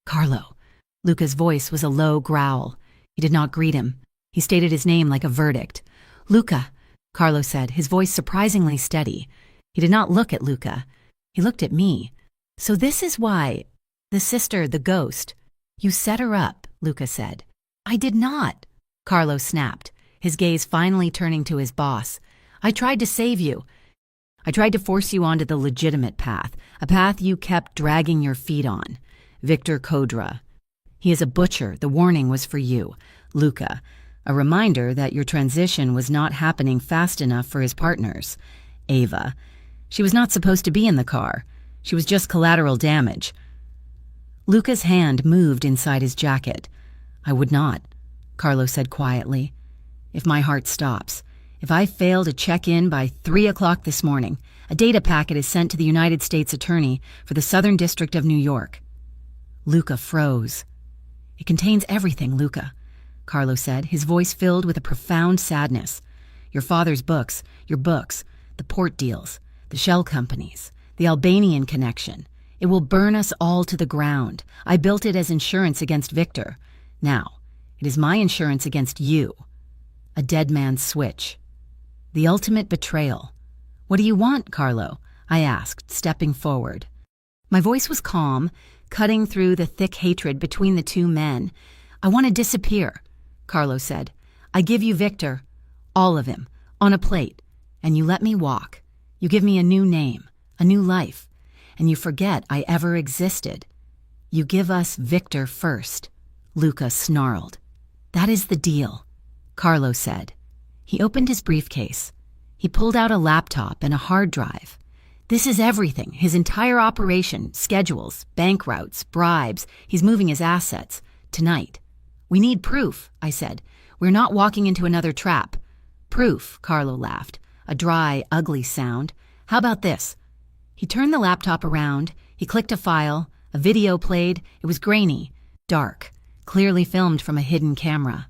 Carlo. Luca's voice was a low growl. He did not greet him. He stated his name like a verdict. Luca, Carlo said, his voice surprisingly steady. He did not look at Luca. He looked at me. So this is why, the sister, the ghost. You set her up, Luca said. I did not, Carlo snapped, his gaze finally turning to his boss. I tried to save you. I tried to force you onto the legitimate path, a path you kept dragging your feet on. Victor Kodra. He is a butcher. The warning was for you. Luca. A reminder that your transition was not happening fast enough for his partners. Ava. She was not supposed to be in the car. She was just collateral damage. Luca's hand moved inside his jacket. I would not, Carlo said quietly. If my heart stops, if I fail to check in by 3 o'clock this morning, a data packet is sent to the United States Attorney for the Southern District of New York. Luca froze. It contains everything, Luca, Carlo said, his voice filled with a profound sadness. Your father's books, your books, the port deals, the shell companies, the Albanian connection. It will burn us all to the ground. I built it as insurance against Victor. Now, it is my insurance against you. A dead man's switch. The ultimate betrayal. What do you want, Carlo? I asked, stepping forward. My voice was calm, cutting through the thick hatred between the two men. "I want to disappear," Carlo said. "I give you Victor, all of him, on a plate, and you let me walk. You give me a new name, a new life, and you forget I ever existed. You give us Victor first," Luca snarled. "That is the deal," Carlo said. He opened his briefcase. He pulled out a laptop and a hard drive. This is everything, his entire operation, schedules, bank routes, bribes. He's moving his assets. Tonight. "We need proof," I said. "We're not walking into another trap." "Proof," Carlo laughed. A dry, ugly sound. "How about this?" He turned the laptop around. He clicked a file. A video played. It was grainy, dark, clearly filmed from a hidden camera.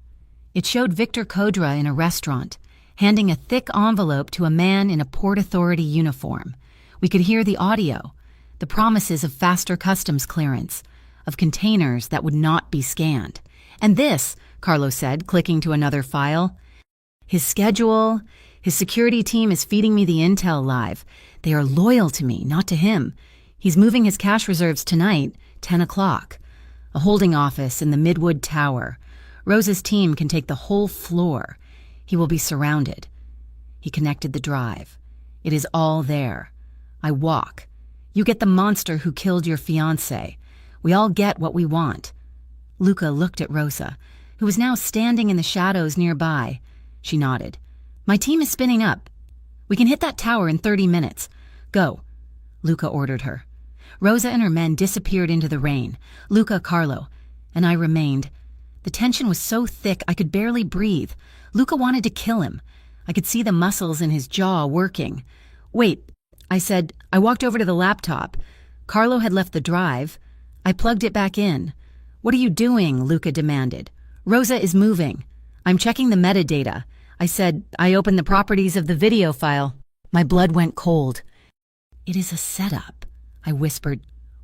It showed Victor Kodra in a restaurant, handing a thick envelope to a man in a Port Authority uniform. We could hear the audio, the promises of faster customs clearance, of containers that would not be scanned. "And this," Carlo said, clicking to another file. "His schedule, his security team is feeding me the intel live. They are loyal to me, not to him. He's moving his cash reserves tonight, 10 o'clock. A holding office in the Midwood Tower. Rosa's team can take the whole floor. He will be surrounded." He connected the drive. "It is all there. I walk. You get the monster who killed your fiancé. We all get what we want." Luca looked at Rosa, who was now standing in the shadows nearby. She nodded. "My team is spinning up. We can hit that tower in 30 minutes. Go," Luca ordered her. Rosa and her men disappeared into the rain. Luca, Carlo, and I remained. The tension was so thick I could barely breathe. Luca wanted to kill him. I could see the muscles in his jaw working. "Wait," I said. I walked over to the laptop. Carlo had left the drive. I plugged it back in. "What are you doing?" Luca demanded. "Rosa is moving. I'm checking the metadata." I said. I opened the properties of the video file. My blood went cold. "It is a setup," I whispered.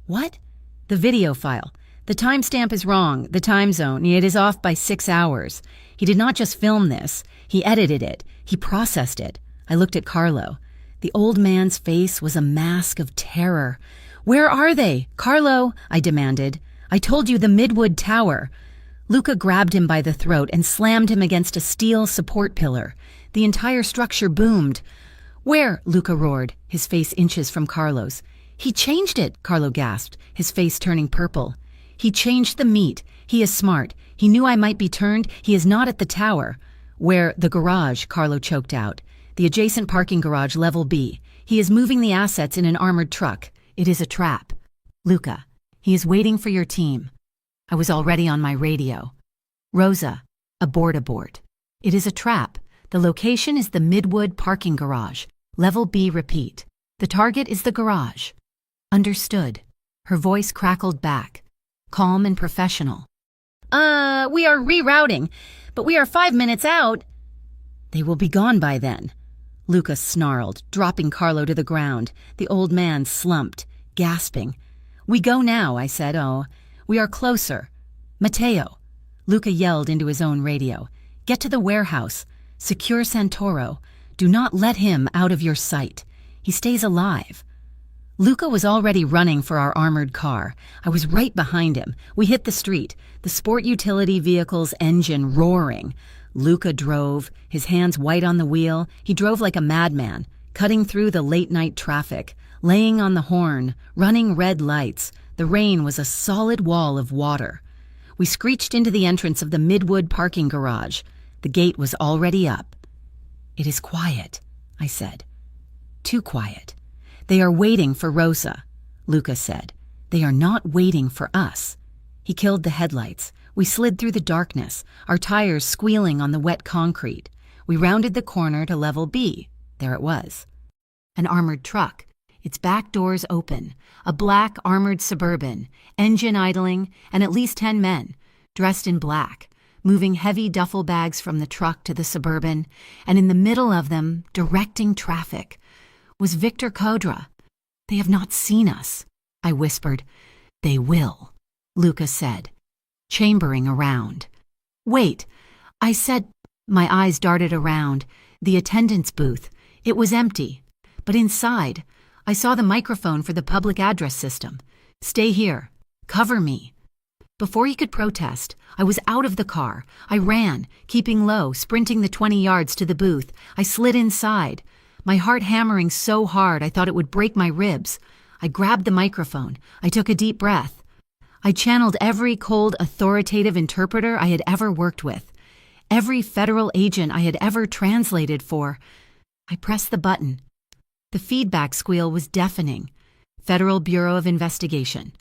"What?" "The video file. The timestamp is wrong, the time zone. It is off by 6 hours. He did not just film this. He edited it. He processed it." I looked at Carlo. The old man's face was a mask of terror. "Where are they? Carlo," I demanded. "I told you the Midwood Tower." Luca grabbed him by the throat and slammed him against a steel support pillar. The entire structure boomed. "Where?" Luca roared, his face inches from Carlo's. "He changed it," Carlo gasped, his face turning purple. "He changed the meat. He is smart. He knew I might be turned. He is not at the tower." "Where?" "The garage," Carlo choked out. "The adjacent parking garage, level B. He is moving the assets in an armored truck. It is a trap." "Luca, he is waiting for your team." I was already on my radio. "Rosa, abort. It is a trap. The location is the Midwood parking garage. Level B, repeat. The target is the garage." "Understood." Her voice crackled back, calm and professional. We are rerouting, but we are 5 minutes out." "They will be gone by then." Luca snarled, dropping Carlo to the ground. The old man slumped, gasping. "We go now," I said. "Oh, we are closer. Matteo." Luca yelled into his own radio. "Get to the warehouse. Secure Santoro. Do not let him out of your sight. He stays alive." Luca was already running for our armored car. I was right behind him. We hit the street, the sport utility vehicle's engine roaring. Luca drove, his hands white on the wheel. He drove like a madman, cutting through the late-night traffic, laying on the horn, running red lights. The rain was a solid wall of water. We screeched into the entrance of the Midwood parking garage. The gate was already up. "It is quiet," I said. "Too quiet. They are waiting for Rosa," Luca said. "They are not waiting for us." He killed the headlights. We slid through the darkness, our tires squealing on the wet concrete. We rounded the corner to level B. There it was. An armored truck, its back doors open, a black armored Suburban, engine idling, and at least 10 men, dressed in black, moving heavy duffel bags from the truck to the Suburban, and in the middle of them, directing traffic, was Victor Kodra. "They have not seen us," I whispered. "They will," Luca said, chambering around. "Wait," I said. My eyes darted around. The attendance booth. It was empty. But inside, I saw the microphone for the public address system. Stay here. Cover me. Before he could protest, I was out of the car. I ran, keeping low, sprinting the 20 yards to the booth. I slid inside, my heart hammering so hard I thought it would break my ribs. I grabbed the microphone. I took a deep breath. I channeled every cold, authoritative interpreter I had ever worked with, every federal agent I had ever translated for. I pressed the button. The feedback squeal was deafening. Federal Bureau of Investigation.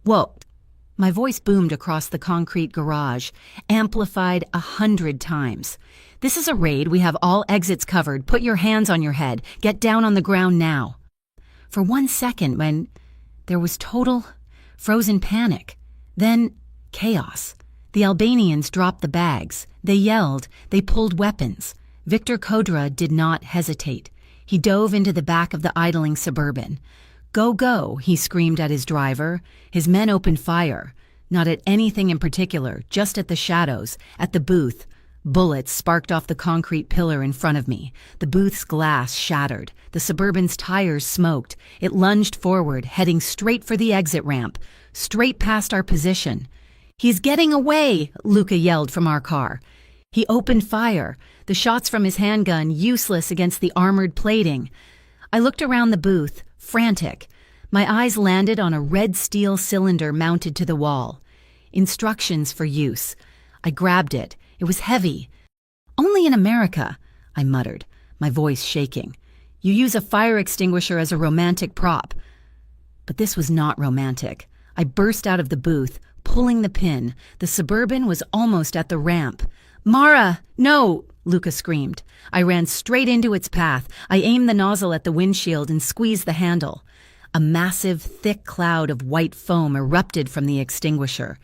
Whoa! My voice boomed across the concrete garage, amplified 100 times. This is a raid. We have all exits covered. Put your hands on your head. Get down on the ground now. For 1 second, when there was total, frozen panic. Then chaos. The Albanians dropped the bags. They yelled. They pulled weapons. Victor Kodra did not hesitate. He dove into the back of the idling Suburban. Go, go, he screamed at his driver. His men opened fire. Not at anything in particular, just at the shadows, at the booth. Bullets sparked off the concrete pillar in front of me. The booth's glass shattered. The Suburban's tires smoked. It lunged forward, heading straight for the exit ramp, straight past our position. He's getting away, Luca yelled from our car. He opened fire, the shots from his handgun useless against the armored plating. I looked around the booth, frantic. My eyes landed on a red steel cylinder mounted to the wall. Instructions for use. I grabbed it. It was heavy. Only in America, I muttered, my voice shaking. You use a fire extinguisher as a romantic prop. But this was not romantic. I burst out of the booth, pulling the pin. The Suburban was almost at the ramp. Mara, no, Luca screamed. I ran straight into its path. I aimed the nozzle at the windshield and squeezed the handle. A massive, thick cloud of white foam erupted from the extinguisher.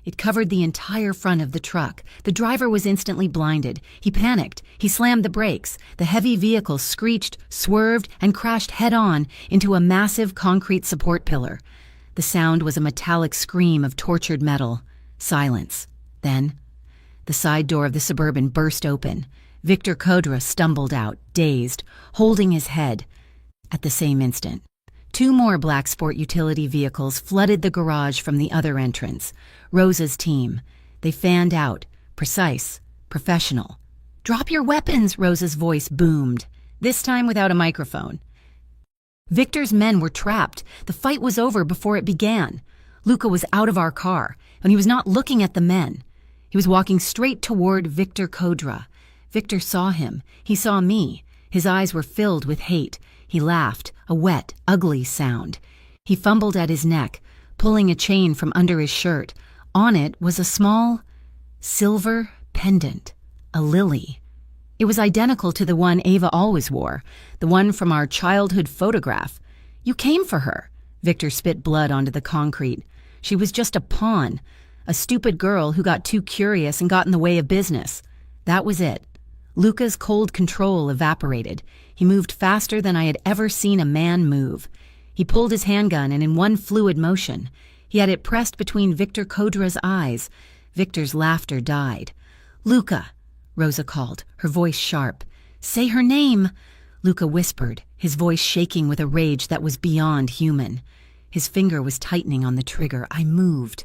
It covered the entire front of the truck. The driver was instantly blinded. He panicked. He slammed the brakes. The heavy vehicle screeched, swerved, and crashed head-on into a massive concrete support pillar. The sound was a metallic scream of tortured metal. Silence. Then, the side door of the Suburban burst open. Victor Kodra stumbled out, dazed, holding his head. At the same instant, 2 more black sport utility vehicles flooded the garage from the other entrance. Rosa's team. They fanned out, precise, professional. Drop your weapons, Rosa's voice boomed, this time without a microphone. Victor's men were trapped. The fight was over before it began. Luca was out of our car, and he was not looking at the men. He was walking straight toward Victor Kodra. Victor saw him. He saw me. His eyes were filled with hate. He laughed, a wet, ugly sound. He fumbled at his neck, pulling a chain from under his shirt. On it was a small, silver pendant, a lily. It was identical to the one Ava always wore, the one from our childhood photograph. You came for her. Victor spit blood onto the concrete. She was just a pawn, a stupid girl who got too curious and got in the way of business. That was it. Luca's cold control evaporated. He moved faster than I had ever seen a man move. He pulled his handgun, and in one fluid motion, he had it pressed between Victor Kodra's eyes. Victor's laughter died. Luca, Rosa called, her voice sharp. Say her name, Luca whispered, his voice shaking with a rage that was beyond human. His finger was tightening on the trigger. I moved.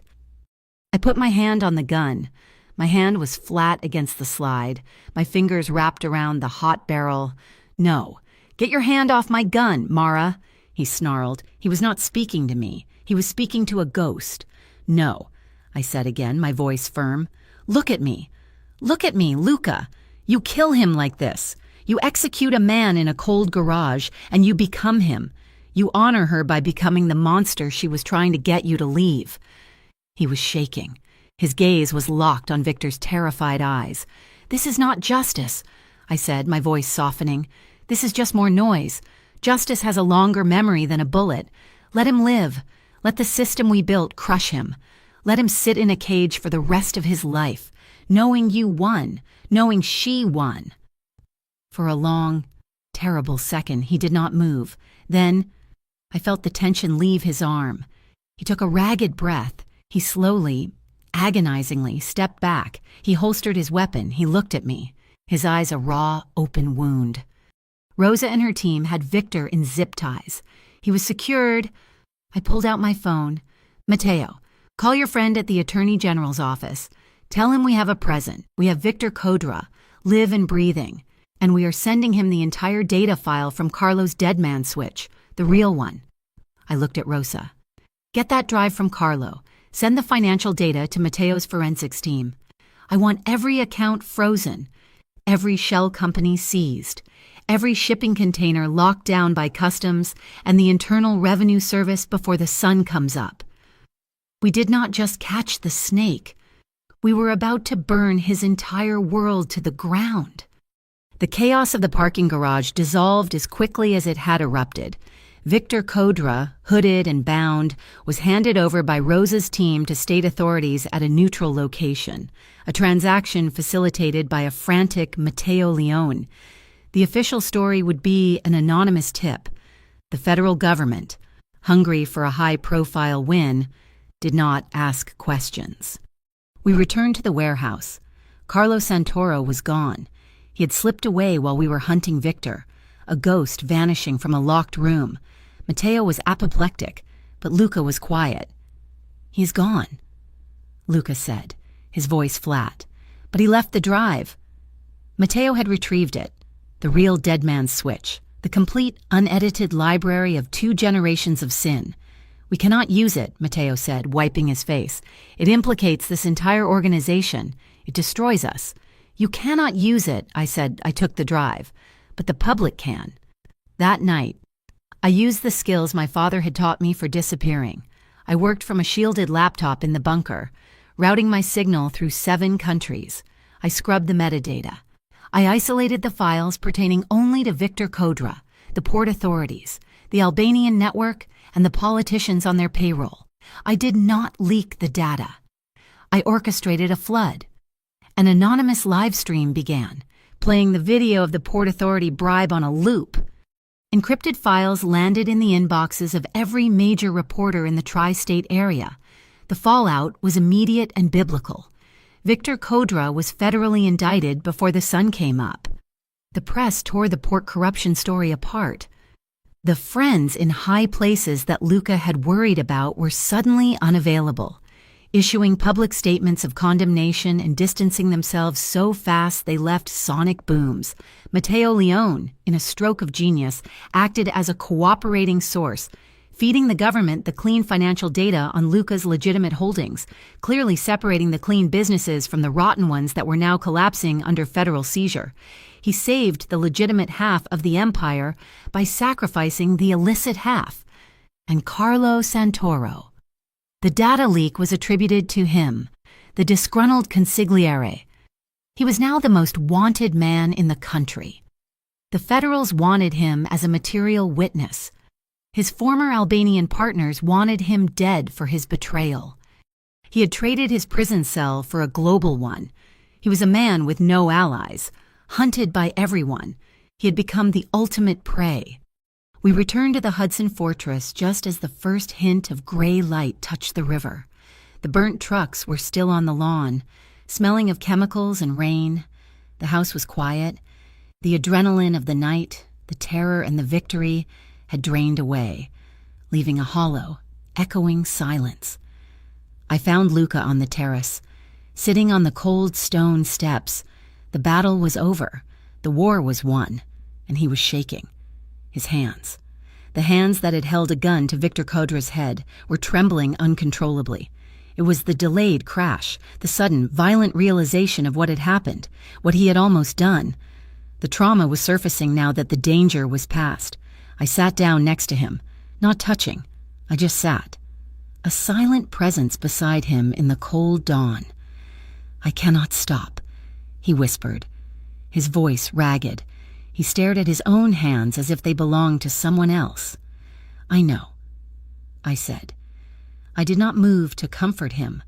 I put my hand on the gun. My hand was flat against the slide, my fingers wrapped around the hot barrel. No, get your hand off my gun, Mara, he snarled. He was not speaking to me. He was speaking to a ghost. No, I said again, my voice firm. Look at me. Look at me, Luca. You kill him like this. You execute a man in a cold garage, and you become him. You honor her by becoming the monster she was trying to get you to leave. He was shaking. His gaze was locked on Victor's terrified eyes. This is not justice, I said, my voice softening. This is just more noise. Justice has a longer memory than a bullet. Let him live. Let the system we built crush him. Let him sit in a cage for the rest of his life, knowing you won, knowing she won. For a long, terrible second, he did not move. Then, I felt the tension leave his arm. He took a ragged breath. He slowly, agonizingly stepped back. He holstered his weapon. He looked at me, his eyes a raw, open wound. Rosa and her team had Victor in zip ties. He was secured. I pulled out my phone. Mateo, call your friend at the Attorney General's office. Tell him we have a present. We have Victor Kodra, live and breathing, and we are sending him the entire data file from Carlo's dead man switch, the real one. I looked at Rosa. Get that drive from Carlo. Send the financial data to Mateo's forensics team. I want every account frozen, every shell company seized, every shipping container locked down by customs and the Internal Revenue Service before the sun comes up. We did not just catch the snake. We were about to burn his entire world to the ground. The chaos of the parking garage dissolved as quickly as it had erupted. Victor Kodra, hooded and bound, was handed over by Rosa's team to state authorities at a neutral location, a transaction facilitated by a frantic Mateo Leone. The official story would be an anonymous tip. The federal government, hungry for a high-profile win, did not ask questions. We returned to the warehouse. Carlo Santoro was gone. He had slipped away while we were hunting Victor, a ghost vanishing from a locked room. Mateo was apoplectic, but Luca was quiet. He's gone, Luca said, his voice flat. But he left the drive. Mateo had retrieved it, the real dead man's switch, the complete, unedited library of 2 generations of sin. We cannot use it, Mateo said, wiping his face. It implicates this entire organization. It destroys us. You cannot use it, I said. I took the drive. But the public can. That night, I used the skills my father had taught me for disappearing. I worked from a shielded laptop in the bunker, routing my signal through 7 countries. I scrubbed the metadata. I isolated the files pertaining only to Victor Kodra, the port authorities, the Albanian network, and the politicians on their payroll. I did not leak the data. I orchestrated a flood. An anonymous live stream began, playing the video of the Port Authority bribe on a loop. Encrypted files landed in the inboxes of every major reporter in the tri-state area. The fallout was immediate and biblical. Victor Kodra was federally indicted before the sun came up. The press tore the port corruption story apart. The friends in high places that Luca had worried about were suddenly unavailable, issuing public statements of condemnation and distancing themselves so fast they left sonic booms. Mateo Leone, in a stroke of genius, acted as a cooperating source, feeding the government the clean financial data on Luca's legitimate holdings, clearly separating the clean businesses from the rotten ones that were now collapsing under federal seizure. He saved the legitimate half of the empire by sacrificing the illicit half. And Carlo Santoro. The data leak was attributed to him, the disgruntled consigliere. He was now the most wanted man in the country. The federals wanted him as a material witness. His former Albanian partners wanted him dead for his betrayal. He had traded his prison cell for a global one. He was a man with no allies, hunted by everyone. He had become the ultimate prey. We returned to the Hudson Fortress just as the first hint of gray light touched the river. The burnt trucks were still on the lawn, smelling of chemicals and rain. The house was quiet. The adrenaline of the night, the terror and the victory had drained away, leaving a hollow, echoing silence. I found Luca on the terrace, sitting on the cold stone steps. The battle was over. The war was won, and he was shaking. His hands, the hands that had held a gun to Victor Kodra's head, were trembling uncontrollably. It was the delayed crash, the sudden, violent realization of what had happened, what he had almost done. The trauma was surfacing now that the danger was past. I sat down next to him, not touching. I just sat. A silent presence beside him in the cold dawn. "I cannot stop," he whispered, his voice ragged. He stared at his own hands as if they belonged to someone else. "I know," I said. I did not move to comfort him.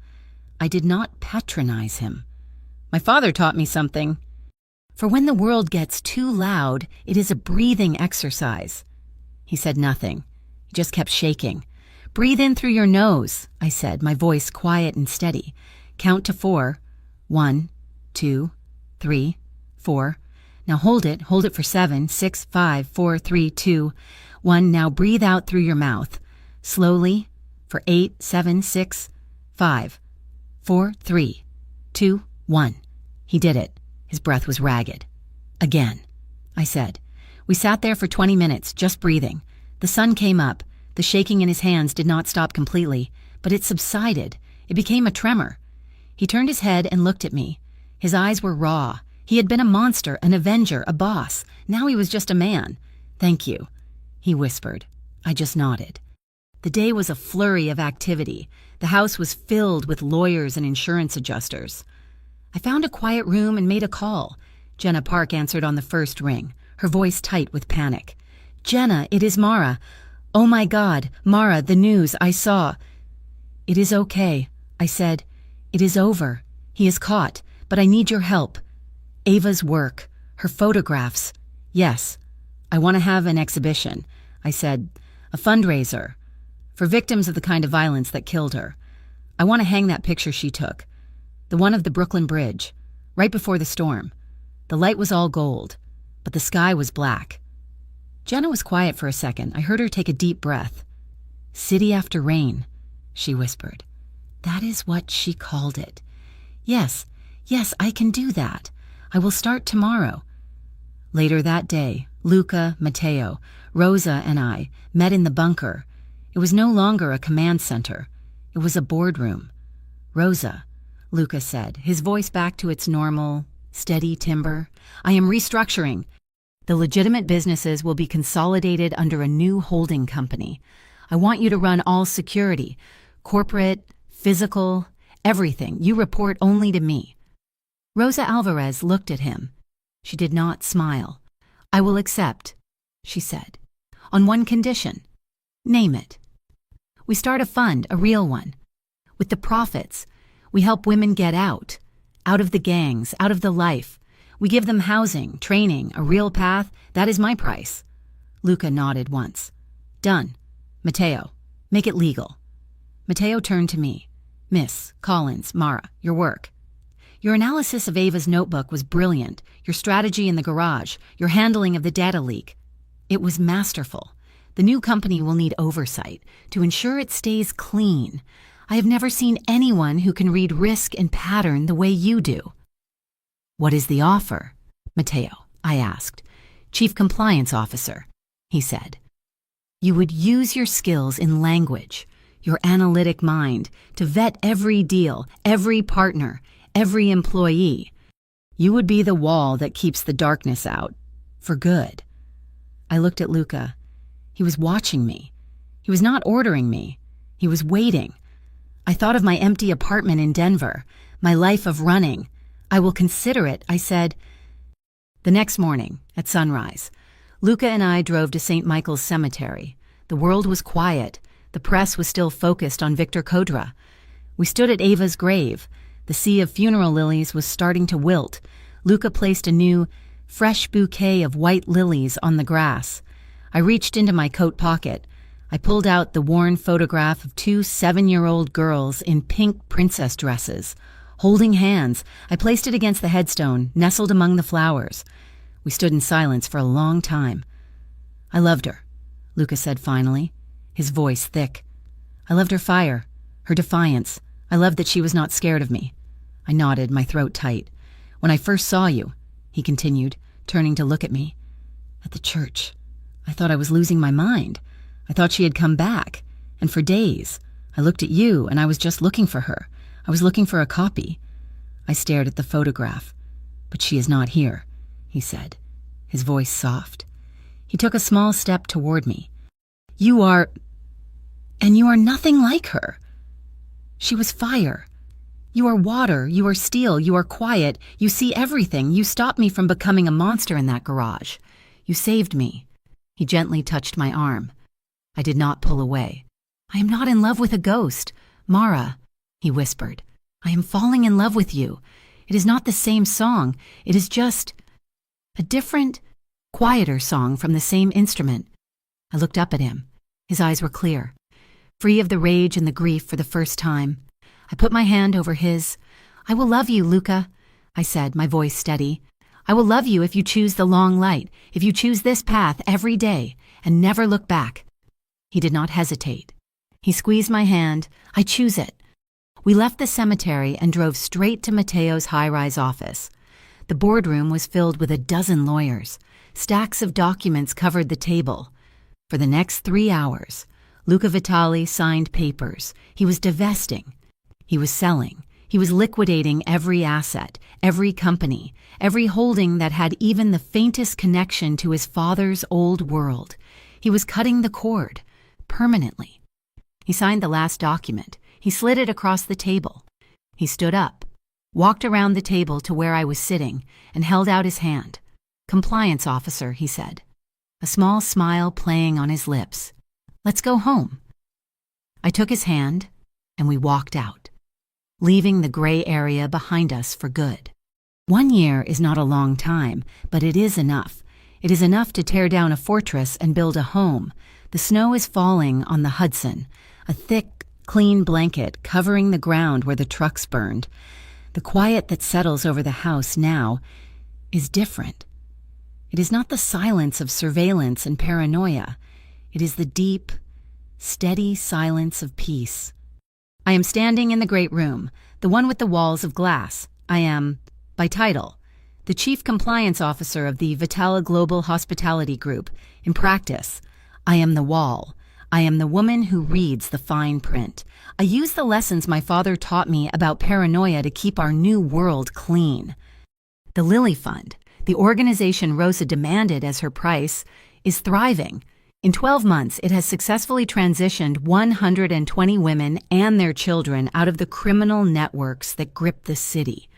I did not patronize him. "My father taught me something. For when the world gets too loud, it is a breathing exercise." He said nothing. He just kept shaking. "Breathe in through your nose," I said, my voice quiet and steady. "Count to 4. 1, 2, 3, 4. Now hold it for 7, 6, 5, 4, 3, 2, 1. Now breathe out through your mouth. Slowly, for 8, 7, 6, 5, 4, 3, 2, 1. He did it. His breath was ragged. Again, I said. We sat there for 20 minutes, just breathing. The sun came up. The shaking in his hands did not stop completely, but it subsided. It became a tremor. He turned his head and looked at me. His eyes were raw. He had been a monster, an avenger, a boss. Now he was just a man. "Thank you," he whispered. I just nodded. The day was a flurry of activity. The house was filled with lawyers and insurance adjusters. I found a quiet room and made a call. Jenna Park answered on the first ring, her voice tight with panic. "Jenna, it is Mara. Oh my God, Mara, the news I saw." "It is okay," I said. "It is over. He is caught, but I need your help." "Ava's work, her photographs." "Yes, I want to have an exhibition," I said. "A fundraiser for victims of the kind of violence that killed her. I want to hang that picture she took, the one of the Brooklyn Bridge, right before the storm. The light was all gold, but the sky was black." Jenna was quiet for a second. I heard her take a deep breath. "City after rain," she whispered. "That is what she called it. Yes, I can do that. I will start tomorrow." Later that day, Luca, Matteo, Rosa, and I met in the bunker. It was no longer a command center. It was a boardroom. "Rosa," Luca said, his voice back to its normal, steady timbre, "I am restructuring. The legitimate businesses will be consolidated under a new holding company. I want you to run all security, corporate, physical, everything. You report only to me." Rosa Alvarez looked at him. She did not smile. "I will accept," she said, "on one condition." "Name it." "We start a fund, a real one. With the profits, we help women get out of the gangs, out of the life. We give them housing, training, a real path. That is my price." Luca nodded once. "Done. Matteo, make it legal." Matteo turned to me. "Miss Collins, Mara, your work. Your analysis of Ava's notebook was brilliant. Your strategy in the garage, your handling of the data leak. It was masterful. The new company will need oversight to ensure it stays clean. I have never seen anyone who can read risk and pattern the way you do." "What is the offer, Matteo?" I asked. "Chief Compliance Officer," he said. "You would use your skills in language, your analytic mind, to vet every deal, every partner, every employee. You would be the wall that keeps the darkness out, for good." I looked at Luca. He was watching me. He was not ordering me. He was waiting. I thought of my empty apartment in Denver, my life of running. "I will consider it," I said. The next morning, at sunrise, Luca and I drove to St. Michael's Cemetery. The world was quiet. The press was still focused on Victor Kodra. We stood at Ava's grave. The sea of funeral lilies was starting to wilt. Luca placed a new, fresh bouquet of white lilies on the grass. I reached into my coat pocket. I pulled out the worn photograph of 2 7-year-old girls in pink princess dresses. Holding hands, I placed it against the headstone, nestled among the flowers. We stood in silence for a long time. "I loved her," Luca said finally, his voice thick. "I loved her fire, her defiance. I loved that she was not scared of me." I nodded, my throat tight. "When I first saw you," he continued, turning to look at me, "at the church, I thought I was losing my mind. I thought she had come back, and for days, I looked at you and I was just looking for her. I was looking for a copy." I stared at the photograph. "But she is not here," he said, his voice soft. He took a small step toward me. You are nothing like her. She was fire. You are water, you are steel, you are quiet, you see everything. You stopped me from becoming a monster in that garage. You saved me." He gently touched my arm. I did not pull away. "I am not in love with a ghost, Mara," he whispered. "I am falling in love with you. It is not the same song. It is just a different, quieter song from the same instrument." I looked up at him. His eyes were clear, free of the rage and the grief for the first time. I put my hand over his. "I will love you, Luca," I said, my voice steady. I will love you if you choose the long light, if you choose this path every day and never look back. He did not hesitate. He squeezed my hand. I choose it. We left the cemetery and drove straight to Matteo's high-rise office. The boardroom was filled with a dozen lawyers. Stacks of documents covered the table. For the next 3 hours, Luca Vitali signed papers. He was divesting. He was selling. He was liquidating every asset, every company, every holding that had even the faintest connection to his father's old world. He was cutting the cord, permanently. He signed the last document. He slid it across the table. He stood up, walked around the table to where I was sitting, and held out his hand. "Compliance officer," he said, a small smile playing on his lips. "Let's go home." I took his hand, and we walked out, leaving the gray area behind us for good. 1 year is not a long time, but it is enough. It is enough to tear down a fortress and build a home. The snow is falling on the Hudson, a thick, clean blanket covering the ground where the trucks burned. The quiet that settles over the house now is different. It is not the silence of surveillance and paranoia. It is the deep, steady silence of peace. I am standing in the great room, the one with the walls of glass. I am, by title, the Chief Compliance Officer of the Vitala Global Hospitality Group. In practice, I am the wall. I am the woman who reads the fine print. I use the lessons my father taught me about paranoia to keep our new world clean. The Lily Fund, the organization Rosa demanded as her price, is thriving. In 12 months, it has successfully transitioned 120 women and their children out of the criminal networks that grip the city.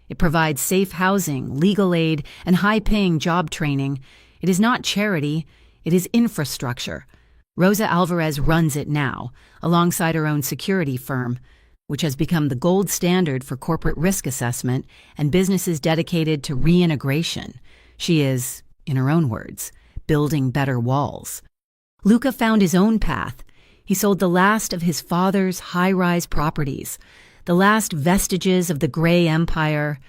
It provides safe housing, legal aid, and high-paying job training. It is not charity, it is infrastructure. Rosa Alvarez runs it now, alongside her own security firm, which has become the gold standard for corporate risk assessment and businesses dedicated to reintegration. She is, in her own words, building better walls. Luca found his own path. He sold the last of his father's high-rise properties, the last vestiges of the Gray Empire.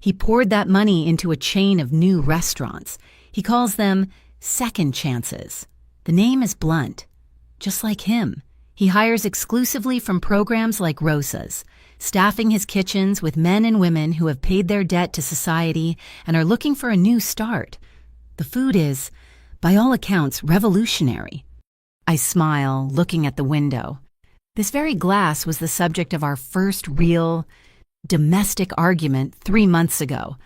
He poured that money into a chain of new restaurants. He calls them second chances. The name is blunt. Just like him, he hires exclusively from programs like Rosa's, staffing his kitchens with men and women who have paid their debt to society and are looking for a new start. The food is, by all accounts, revolutionary. I smile, looking at the window. This very glass was the subject of our first real, domestic argument 3 months ago.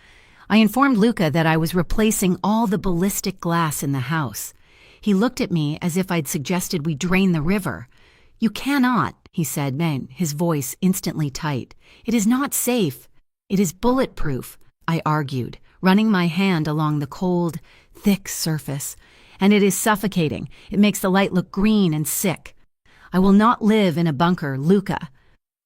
I informed Luca that I was replacing all the ballistic glass in the house. He looked at me as if I'd suggested we drain the river. "You cannot," he said, his voice instantly tight. "It is not safe. It is bulletproof," I argued, running my hand along the cold, thick surface. "And it is suffocating. It makes the light look green and sick. I will not live in a bunker, Luca.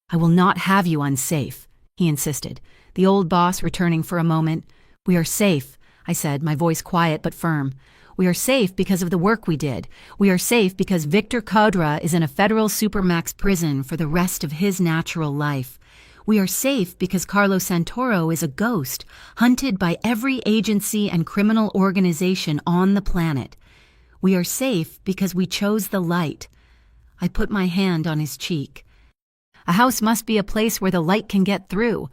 I will not have you unsafe," he insisted, the old boss returning for a moment. "We are safe," I said, my voice quiet but firm. "We are safe because of the work we did. We are safe because Victor Codra is in a federal supermax prison for the rest of his natural life. We are safe because Carlos Santoro is a ghost, hunted by every agency and criminal organization on the planet. We are safe because we chose the light." I put my hand on his cheek. "A house must be a place where the light can get through.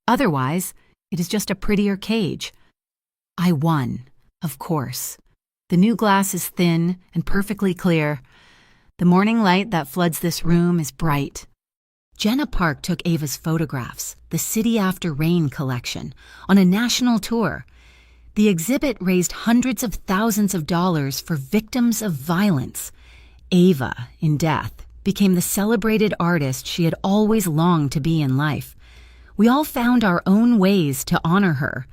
Otherwise, it is just a prettier cage." I won, of course. The new glass is thin and perfectly clear. The morning light that floods this room is bright. Jenna Park took Ava's photographs, the City After Rain collection, on a national tour. The exhibit raised hundreds of thousands of dollars for victims of violence. Ava, in death, became the celebrated artist she had always longed to be in life. We all found our own ways to honor her.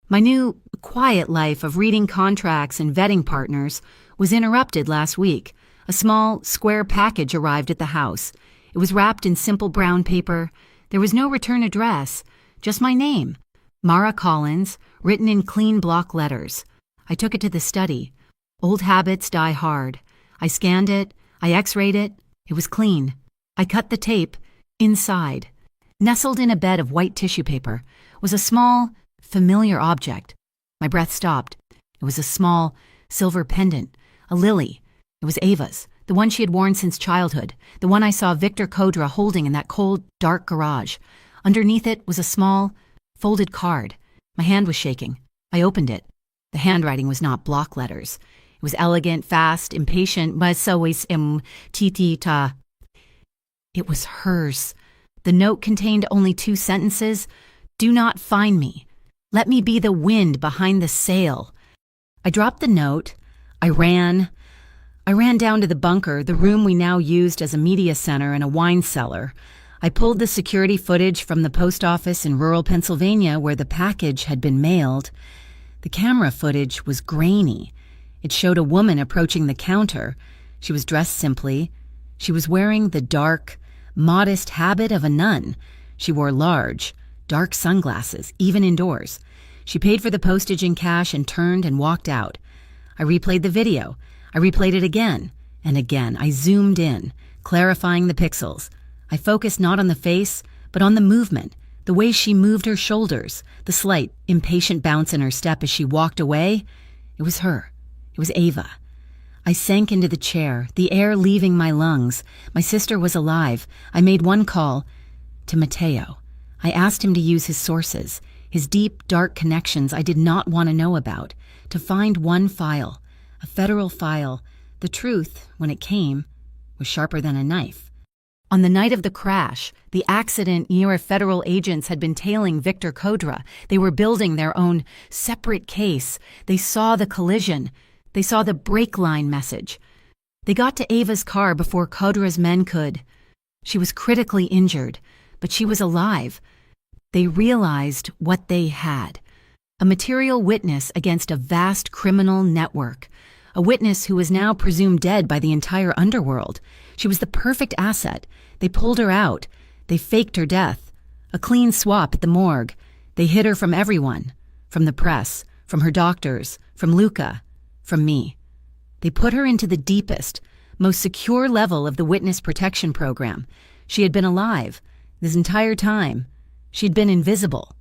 My new, quiet life of reading contracts and vetting partners was interrupted last week. A small, square package arrived at the house. It was wrapped in simple brown paper. There was no return address, just my name, Mara Collins, written in clean block letters. I took it to the study. Old habits die hard. I scanned it. I x-rayed it. It was clean. I cut the tape. Inside, nestled in a bed of white tissue paper, was a small, familiar object. My breath stopped. It was a small, silver pendant, a lily. It was Ava's, the one she had worn since childhood, the one I saw Victor Kodra holding in that cold, dark garage. Underneath it was a small, folded card. My hand was shaking. I opened it. The handwriting was not block letters. It was elegant, fast, impatient, but always titita. It was hers. The note contained only 2 sentences. Do not find me. Let me be the wind behind the sail. I dropped the note. I ran down to the bunker, the room we now used as a media center and a wine cellar. I pulled the security footage from the post office in rural Pennsylvania where the package had been mailed. The camera footage was grainy. It showed a woman approaching the counter. She was dressed simply. She was wearing the dark, modest habit of a nun. She wore large, dark sunglasses, even indoors. She paid for the postage in cash and turned and walked out. I replayed the video. I replayed it again and again. I zoomed in, clarifying the pixels. I focused not on the face, but on the movement, the way she moved her shoulders, the slight, impatient bounce in her step as she walked away. It was her. It was Ava. I sank into the chair, the air leaving my lungs. My sister was alive. I made one call to Mateo. I asked him to use his sources, his deep, dark connections I did not want to know about, to find one file, a federal file. The truth, when it came, was sharper than a knife. On the night of the crash, the accident near federal agents had been tailing Victor Kodra. They were building their own separate case. They saw the collision. They saw the brake line message. They got to Ava's car before Kodra's men could. She was critically injured, but she was alive. They realized what they had. A material witness against a vast criminal network. A witness who was now presumed dead by the entire underworld. She was the perfect asset. They pulled her out. They faked her death. A clean swap at the morgue. They hid her from everyone. From the press, from her doctors, from Luca, from me. They put her into the deepest, most secure level of the witness protection program. She had been alive this entire time. She'd been invisible,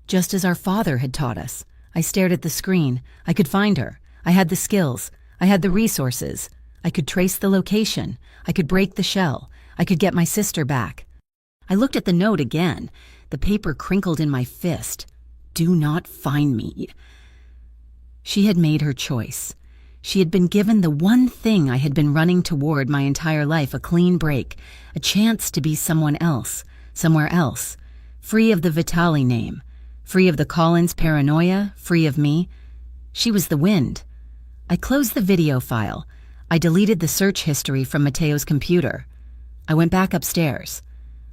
just as our father had taught us. I stared at the screen. I could find her. I had the skills. I had the resources. I could trace the location. I could break the shell. I could get my sister back. I looked at the note again. The paper crinkled in my fist. Do not find me. She had made her choice. She had been given the one thing I had been running toward my entire life, a clean break, a chance to be someone else, somewhere else, free of the Vitali name, free of the Collins paranoia, free of me. She was the wind. I closed the video file. I deleted the search history from Mateo's computer. I went back upstairs.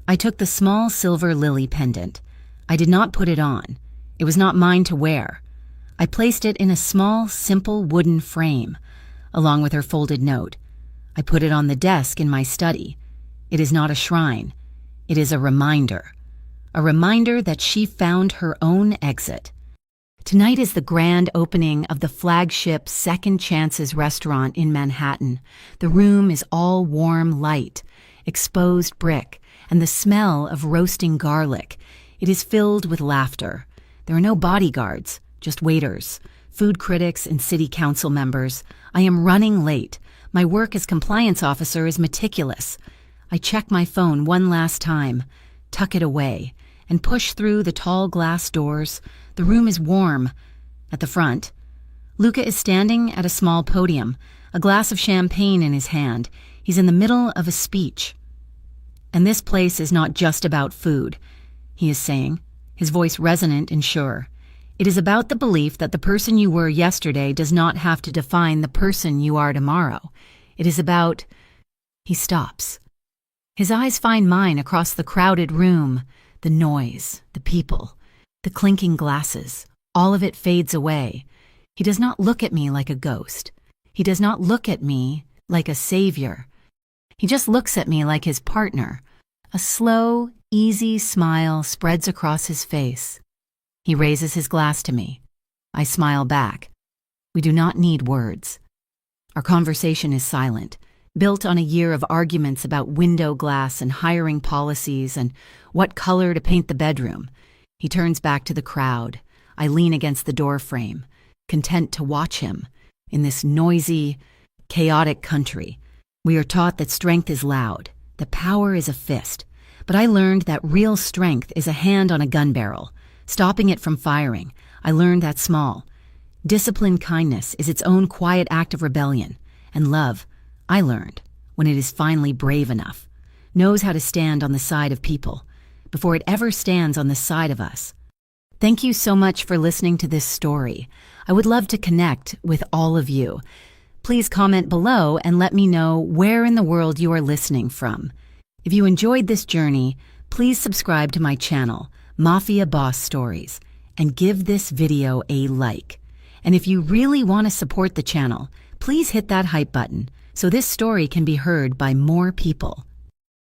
I took the small silver lily pendant. I did not put it on. It was not mine to wear. I placed it in a small, simple wooden frame, along with her folded note. I put it on the desk in my study. It is not a shrine. It is a reminder that she found her own exit. Tonight is the grand opening of the flagship Second Chances restaurant in Manhattan. The room is all warm light, exposed brick, and the smell of roasting garlic. It is filled with laughter. There are no bodyguards, just waiters, food critics, and city council members. I am running late. My work as compliance officer is meticulous. I check my phone one last time, tuck it away, and push through the tall glass doors. The room is warm. At the front, Luca is standing at a small podium, a glass of champagne in his hand. He's in the middle of a speech. And this place is not just about food, he is saying, his voice resonant and sure. It is about the belief that the person you were yesterday does not have to define the person you are tomorrow. It is about... He stops. His eyes find mine across the crowded room, the noise, the people, the clinking glasses. All of it fades away. He does not look at me like a ghost. He does not look at me like a savior. He just looks at me like his partner. A slow, easy smile spreads across his face. He raises his glass to me. I smile back. We do not need words. Our conversation is silent, built on a year of arguments about window glass and hiring policies and what color to paint the bedroom. He turns back to the crowd. I lean against the door frame, content to watch him. In this noisy, chaotic country, we are taught that strength is loud, that power is a fist. But I learned that real strength is a hand on a gun barrel, stopping it from firing. I learned that small, disciplined kindness is its own quiet act of rebellion. And love, I learned, when it is finally brave enough, knows how to stand on the side of people before it ever stands on the side of us. Thank you so much for listening to this story. I would love to connect with all of you. Please comment below and let me know where in the world you are listening from. If you enjoyed this journey, please subscribe to my channel, Mafia Boss Stories, and give this video a like. And if you really want to support the channel, please hit that hype button so this story can be heard by more people.